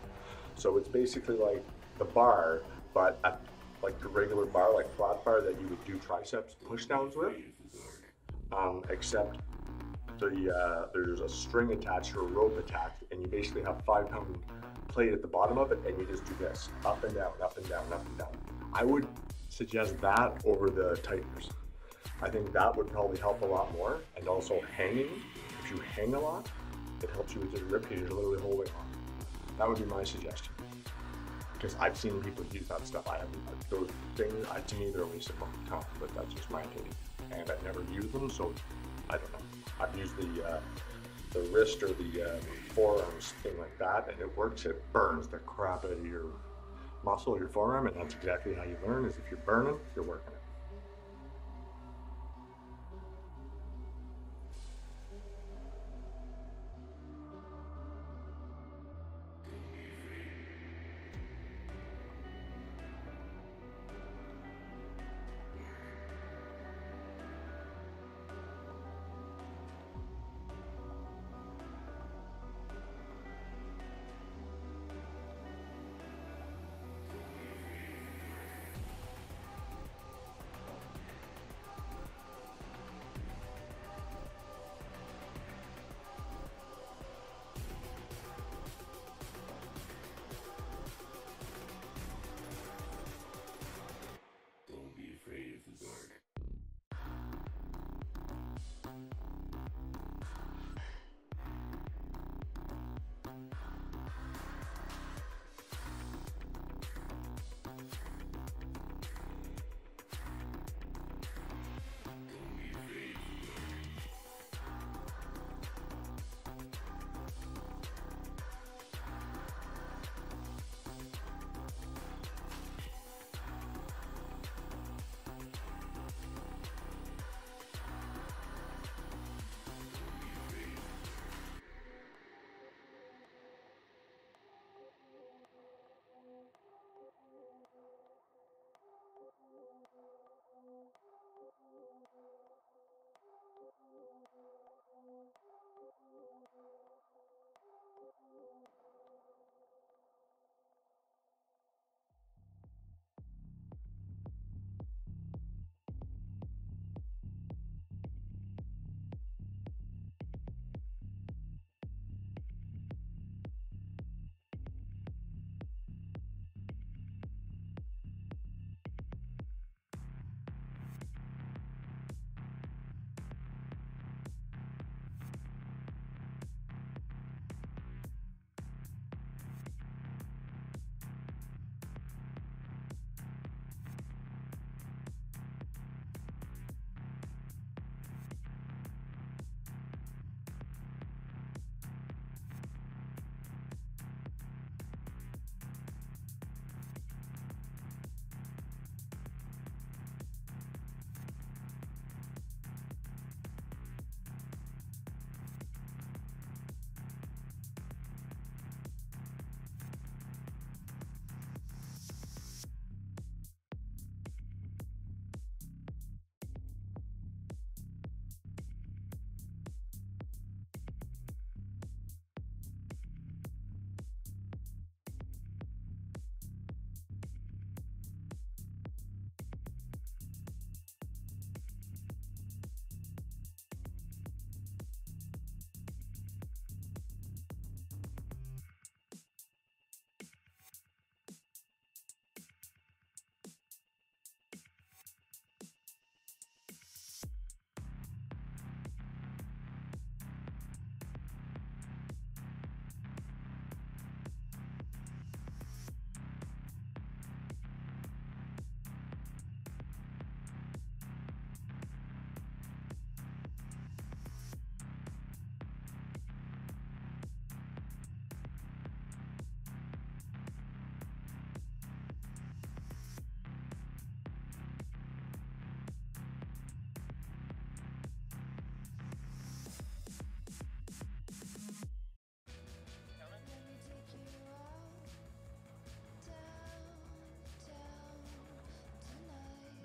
So it's basically like the bar, but at like the regular bar, like flat bar that you would do triceps push downs with, except there's a string attached or a rope attached, and you basically have 5-pound plate at the bottom of it, and you just do this, up and down, up and down, up and down. I would suggest that over the tighteners. I think that would probably help a lot more, and also hanging. If you hang a lot, it helps you with your rib because you're literally holding on. That would be my suggestion. Because I've seen people use that stuff. I haven't, those things, to me, they're a waste of money, but that's just my opinion. And I've never used them, so I don't know. I've used the wrist or the forearms thing like that, and it works. It burns the crap out of your muscle, your forearm, and that's exactly how you learn, is if you're burning, you're working it.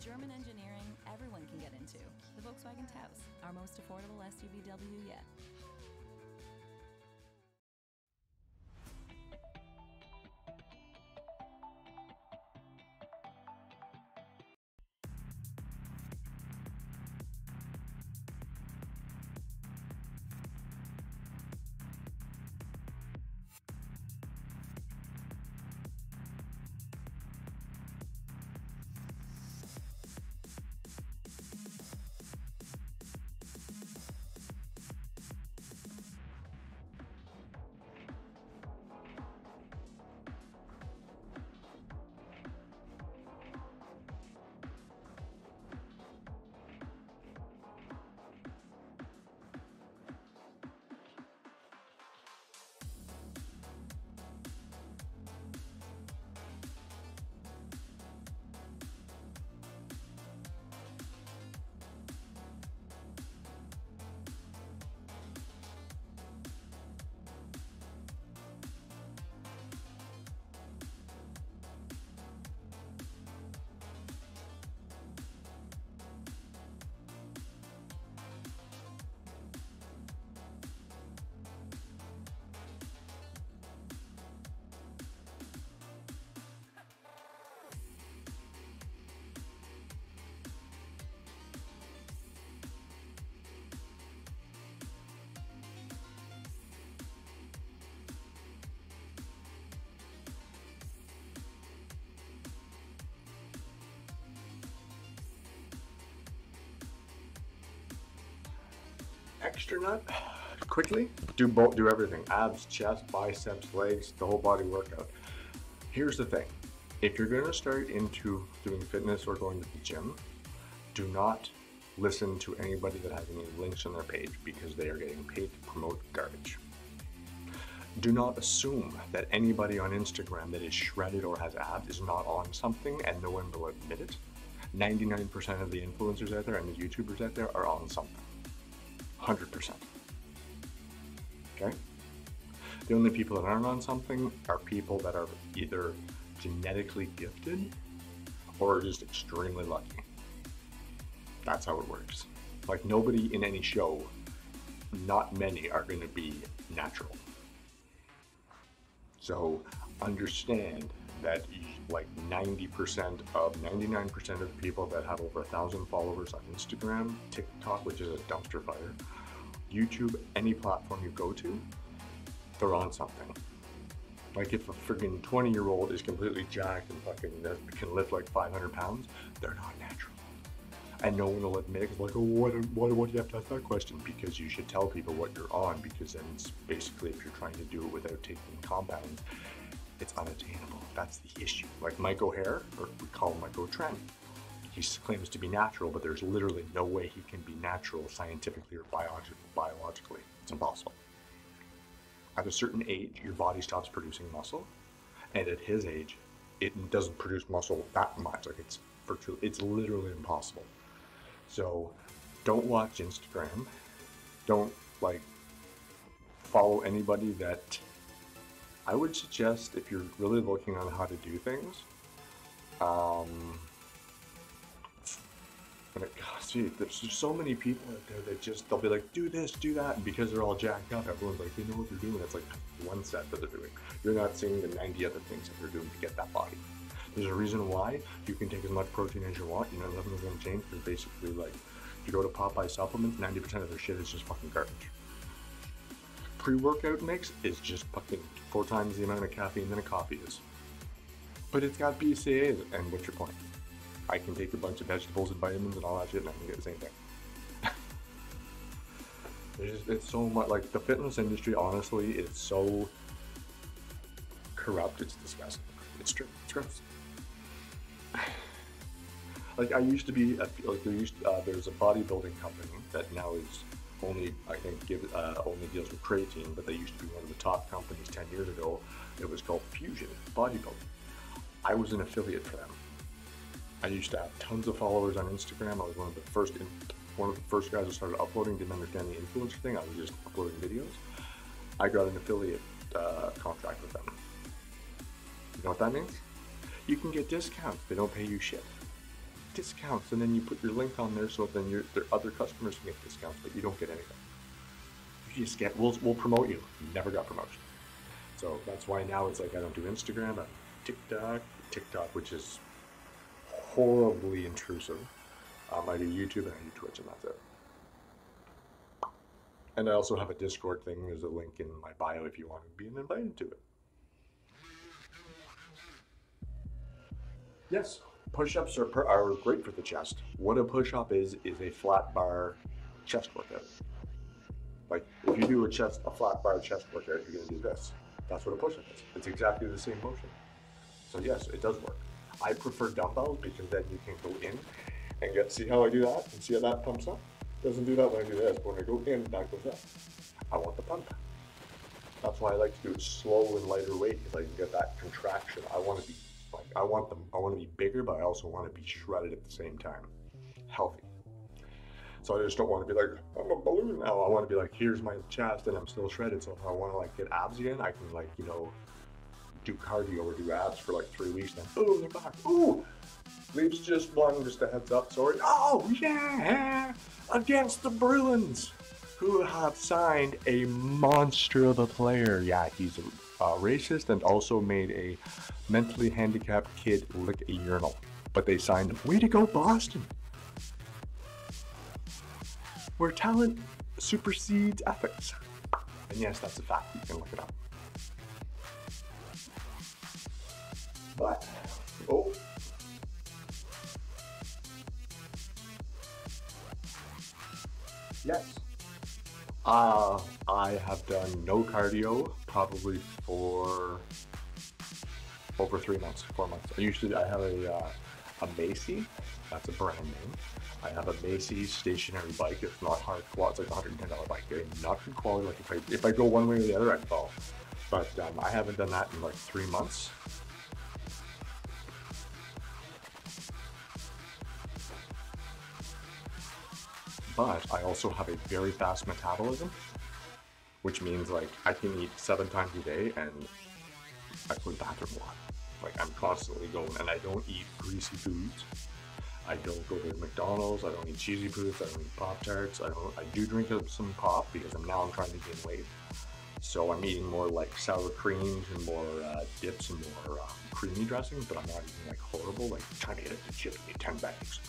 German engineering everyone can get into. The Volkswagen Taos, our most affordable SUVW yet. Extra nut, quickly, do everything. Abs, chest, biceps, legs, the whole body workout. Here's the thing. If you're gonna start into doing fitness or going to the gym, do not listen to anybody that has any links on their page because they are getting paid to promote garbage. Do not assume that anybody on Instagram that is shredded or has abs is not on something and no one will admit it. 99% of the influencers out there and the YouTubers out there are on something. 100%. Okay? The only people that aren't on something are people that are either genetically gifted or just extremely lucky. That's how it works. Like, nobody in any show, not many are going to be natural. So understand that like 99% of people that have over 1,000 followers on Instagram, TikTok, which is a dumpster fire, YouTube, any platform you go to, they're on something. Like, if a friggin' 20-year-old is completely jacked and fucking can lift like 500 pounds, they're not natural. And no one will admit it. It's like, oh, why do you have to ask that question? Because you should tell people what you're on, because then it's basically, if you're trying to do it without taking compounds, it's unattainable. That's the issue. Like Mike O'Hare, or we call him Mike O'Tren, he claims to be natural, but there's literally no way he can be natural scientifically or biologically. It's impossible. At a certain age, your body stops producing muscle, and at his age, it doesn't produce muscle that much. Like, it's literally impossible. So don't watch Instagram. Don't like follow anybody that I would suggest, if you're really looking on how to do things. There's just so many people out there that they'll be like, do this, do that, and because they're all jacked up, everyone's like, they know what they're doing. It's like one set that they're doing. You're not seeing the 90 other things that they're doing to get that body. There's a reason why you can take as much protein as you want. You know, nothing's gonna change, because basically, like, if you go to Popeye supplements, 90% of their shit is just fucking garbage. Pre-workout mix is just fucking 4 times the amount of caffeine than a coffee is. But it's got BCAAs, and what's your point? I can take a bunch of vegetables and vitamins and all that shit, and I can get the same thing. It's so much, like, the fitness industry, honestly, is so corrupt, it's disgusting. It's true, it's gross. Like, I used to be, there's a bodybuilding company that now is only, I think, only deals with creatine, but they used to be one of the top companies 10 years ago. It was called Fusion Bodybuilding. I was an affiliate for them. I used to have tons of followers on Instagram. I was one of the first guys who started uploading, didn't understand the influencer thing. I was just uploading videos. I got an affiliate contract with them. You know what that means? You can get discounts. They don't pay you shit. discounts, and then you put your link on there so then their other customers can get discounts, but you don't get anything. You just get, we'll promote you. You never got promotion. So that's why now it's like I don't do Instagram, I do TikTok, which is horribly intrusive. I do YouTube and I do Twitch, and that's it. And I also have a Discord thing. There's a link in my bio if you want to be invited to it. Yes, push-ups are great for the chest. What a push-up is a flat bar chest workout. Like, if you do a flat bar chest workout, you're going to do this. That's what a push-up is. It's exactly the same motion. So yes, it does work. I prefer dumbbells because then you can go in and see how I do that and see how that pumps up. Doesn't do that when I do this, but when I go in, that goes up. I want the pump. That's why I like to do it slow and lighter weight, because I can get that contraction. I want to be like, I want to be bigger, but I also want to be shredded at the same time. Healthy. So I just don't want to be like, I'm a balloon now. I want to be like, here's my chest and I'm still shredded. So if I want to like get abs again, I can like, you know, do cardio or do abs for like 3 weeks, then boom, they're back. Ooh! Leafs just won, just a heads up, sorry. Oh yeah! Against the Bruins, who have signed a monster of a player. Yeah, he's a racist and also made a mentally handicapped kid lick a urinal. But they signed him. Way to go, Boston! Where talent supersedes ethics. And yes, that's a fact. You can look it up. But, oh. Yes. I have done no cardio probably for over 3 months, 4 months. I have a Macy, that's a brand name. I have a Macy stationary bike. It's not hard quality. It's like a $110 bike. Not good quality. Like if I go one way or the other, I'd fall. But I haven't done that in like 3 months. But I also have a very fast metabolism, which means like I can eat 7 times a day and I go to the bathroom a lot. Like I'm constantly going, and I don't eat greasy foods. I don't go to McDonald's. I don't eat cheesy foods. I don't eat Pop-Tarts. I do drink some pop because I'm trying to gain weight. So I'm eating more like sour creams and more dips and more creamy dressings, but I'm not eating like horrible, like trying to get it to chip me 10 bags.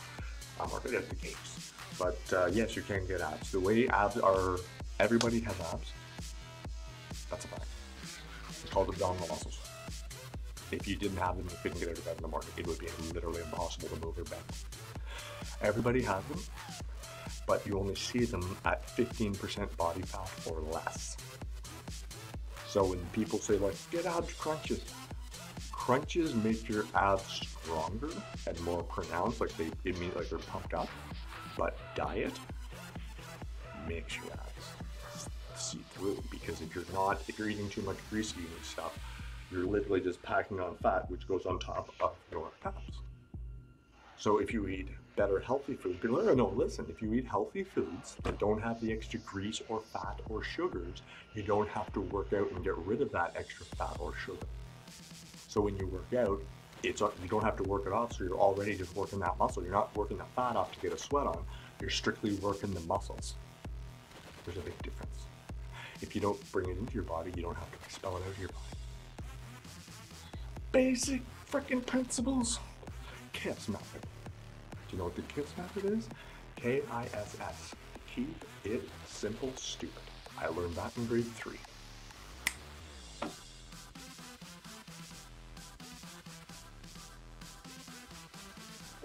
I'm working at the cakes. But yes, you can get abs. The way abs are, everybody has abs. That's a fact. It's called abdominal muscles. If you didn't have them, you couldn't get out of bed in the morning. It would be literally impossible to move or bend. Everybody has them, but you only see them at 15% body fat or less. So when people say like, get abs crunches, crunches make your abs stronger and more pronounced, like it means like they're pumped up. But diet makes your abs see through, because if you're eating too much greasy stuff, you're literally just packing on fat, which goes on top of your abs. So if you eat better healthy food, listen, if you eat healthy foods that don't have the extra grease or fat or sugars, you don't have to work out and get rid of that extra fat or sugar. So when you work out, you don't have to work it off, so you're already just working that muscle. You're not working the fat off to get a sweat on. You're strictly working the muscles. There's a big difference. If you don't bring it into your body, you don't have to expel it out of your body. Basic freaking principles. KISS method. Do you know what the KISS method is? K-I-S-S. Keep it simple, stupid. I learned that in grade 3.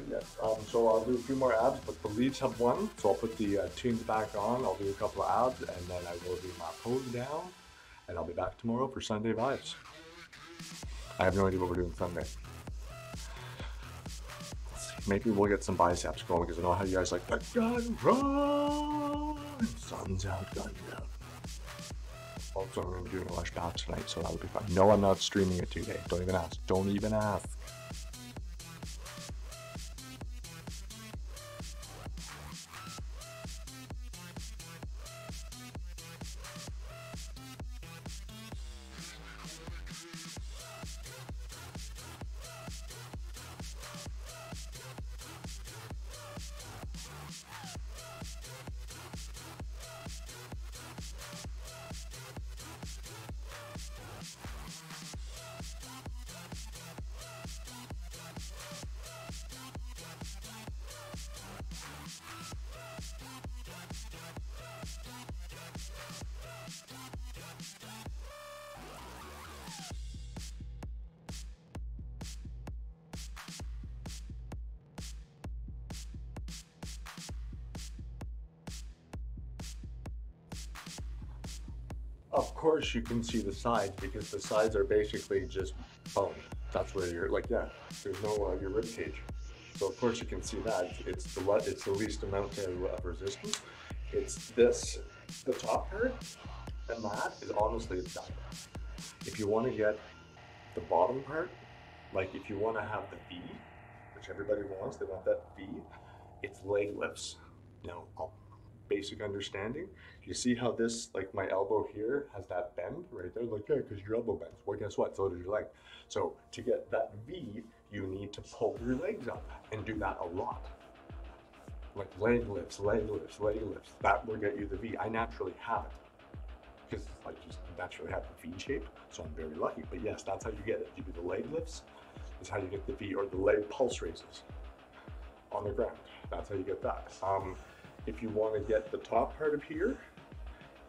Yes, so I'll do a few more abs, but the Leafs have won, so I'll put the tunes back on, I'll do a couple of abs, and then I will do my pose down, and I'll be back tomorrow for Sunday vibes. I have no idea what we're doing Sunday. Let's see, maybe we'll get some biceps going, because I know how you guys like, the gun run! Sun's out, gun down. Also, I'm going to be doing a Lush bath tonight, so that'll be fun. No, I'm not streaming it today. Don't even ask. Don't even ask. Of course you can see the sides because the sides are basically just bone. That's where you're like, yeah, there's no your rib cage. So of course you can see that. It's the least amount of resistance. It's this, the top part, and that is honestly it's that. If you want to get the bottom part, like if you want to have the V, which everybody wants, they want that V, it's leg lifts. Now, basic understanding, you see how this, like my elbow here has that bend right there? Like, yeah, because your elbow bends. Well, guess what? So does your leg. So to get that V, you need to pull your legs up and do that a lot. Like leg lifts, leg lifts, leg lifts. That will get you the V. I naturally have it because I just naturally have the V shape, so I'm very lucky. But yes, that's how you get it. You do the leg lifts, is how you get the V, or the leg pulse raises on the ground. That's how you get that. If you want to get the top part of here,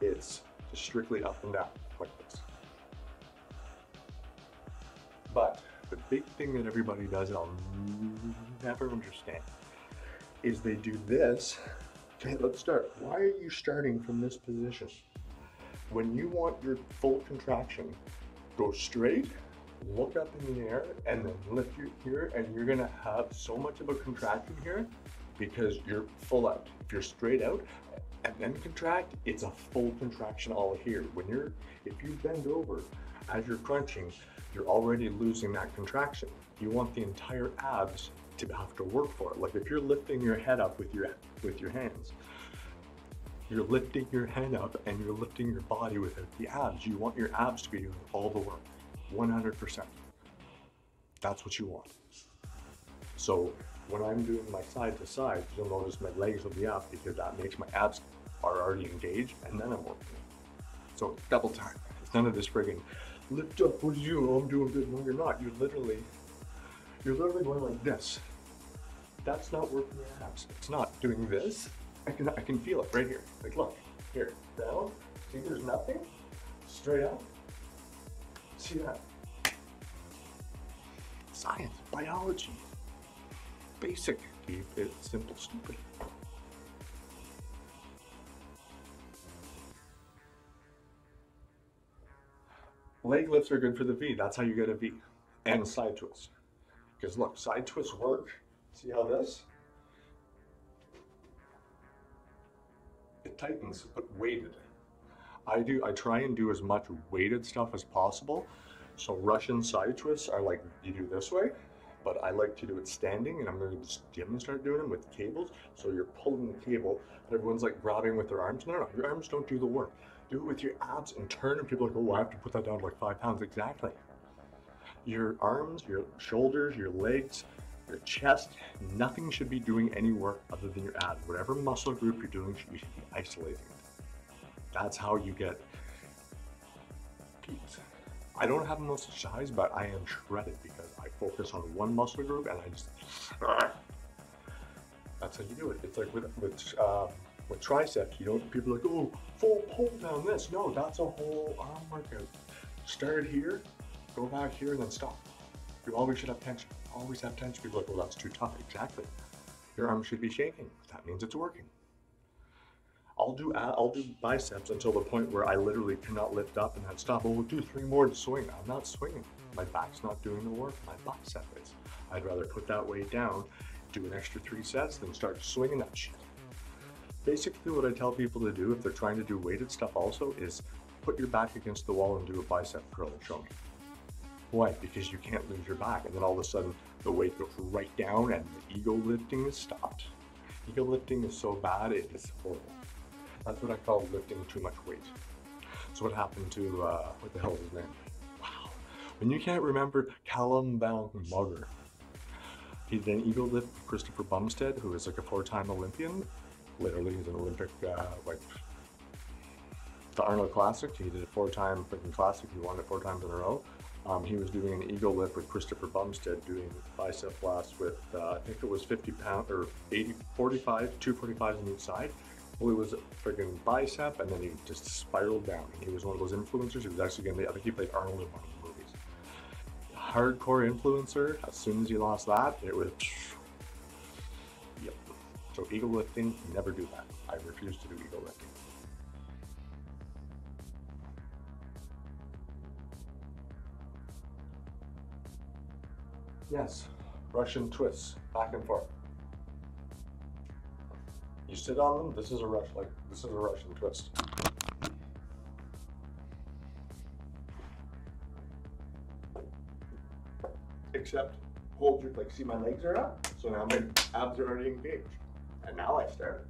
it's just strictly up and down like this. But the big thing that everybody does, and I'll never understand, is they do this. Okay, let's start. Why are you starting from this position? When you want your full contraction, go straight, look up in the air, and then lift your here, and you're gonna have so much of a contraction here because you're full out. If you're straight out and then contract, it's a full contraction all here. If you bend over as you're crunching, you're already losing that contraction. You want the entire abs to have to work for it. Like if you're lifting your head up with your hands, you're lifting your head up and you're lifting your body without the abs. You want your abs to be doing all the work, 100%. That's what you want. So when I'm doing my side to side, you'll notice my legs will be up because that makes my abs are already engaged, and then I'm working. So double time. It's none of this friggin' lift up, what are you doing? Oh, I'm doing good. No, you're not. You're literally going like this. That's not working your abs. It's not doing this. I can feel it right here. Like look, here, down. See, there's nothing. Straight up. See that? Science, biology, basic. Keep it simple, stupid. Leg lifts are good for the V. That's how you get a V. And side twists. Because look, side twists work. See how this? It tightens, but weighted. I try and do as much weighted stuff as possible. So Russian side twists are like, you do this way, but I like to do it standing, and I'm going to just start doing them with cables. So you're pulling the cable, but everyone's like grabbing with their arms. No, your arms don't do the work. Do it with your abs and turn, and people are like, oh, I have to put that down to like 5 pounds. Exactly. Your arms, your shoulders, your legs, your chest, nothing should be doing any work other than your abs. Whatever muscle group you're doing, you should be isolating it. That's how you get peaks. I don't have muscle size, but I am shredded because I focus on one muscle group and I just, that's how you do it. It's like with triceps, you don't, people are like, oh, full pull down this. No, that's a whole arm workout. Start here, go back here, and then stop. You always should have tension. Always have tension. People are like, well, that's too tough. Exactly. Your arm should be shaking. That means it's working. I'll do biceps until the point where I literally cannot lift up and then stop. Oh, we'll do 3 more to swing. I'm not swinging. My back's not doing the work. My bicep is. I'd rather put that weight down, do an extra 3 sets, than start swinging that shit. Basically, what I tell people to do if they're trying to do weighted stuff also is put your back against the wall and do a bicep curl and show me. Why? Because you can't lose your back, and then all of a sudden the weight goes right down and the ego lifting is stopped. Ego lifting is so bad, it is horrible. That's what I call lifting too much weight. So what happened to, what the hell is his name? Wow. When you can't remember Callum Van Mugger. He did an ego lift with Christopher Bumstead, who is like a 4-time Olympian. Literally, he's an Olympic, like, the Arnold Classic. He did a 4-time freaking classic. He won it 4 times in a row. He was doing an ego lift with Christopher Bumstead, doing bicep blasts with, I think it was 50 pound, or 45, 245s on each side. Well, it was a freaking bicep, and then he just spiraled down. And he was one of those influencers. He was actually going to, I think he played Arnold in one of the movies. Hardcore influencer. As soon as he lost that, it was, yep. So ego lifting, never do that. I refuse to do ego lifting. Yes, Russian twists, back and forth. You sit on them, this is a Russian twist. Except, hold your, like, see my legs are up, so now my abs are already engaged. And now I start.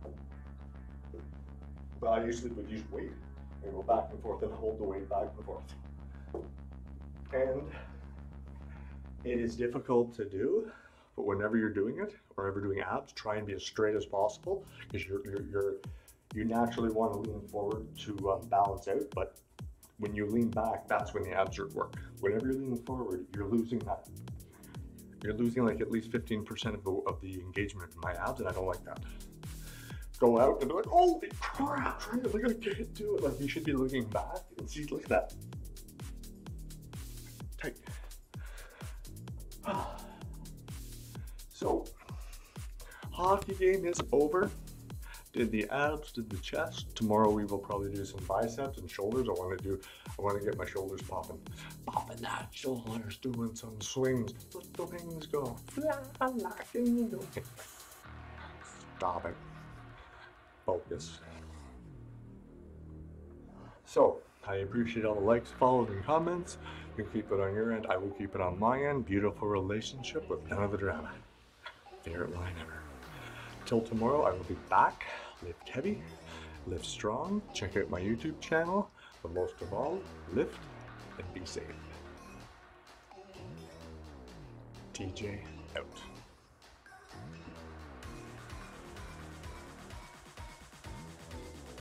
But I usually would use weight and go back and forth and hold the weight back and forth. And it is difficult to do, but whenever you're doing it, or ever doing abs, try and be as straight as possible, because you naturally want to lean forward to balance out, but when you lean back, that's when the abs work. Whenever you're leaning forward, you're losing that. You're losing like at least 15% of the engagement in my abs, and I don't like that. Go out and be like, holy crap, look, I can't do it. Like, you should be looking back and see, look at that. Tight. So, hockey game is over. Did the abs, did the chest. Tomorrow we will probably do some biceps and shoulders. I want to get my shoulders popping. Popping that shoulders, doing some swings. Let the wings go. Fly like an eagle. Stop it. Focus. So, I appreciate all the likes, follows, and comments. You can keep it on your end. I will keep it on my end. Beautiful relationship with none of the drama. Favorite line ever. Till tomorrow, I will be back. Lift heavy, lift strong. Check out my YouTube channel. But most of all, lift and be safe. TJ out.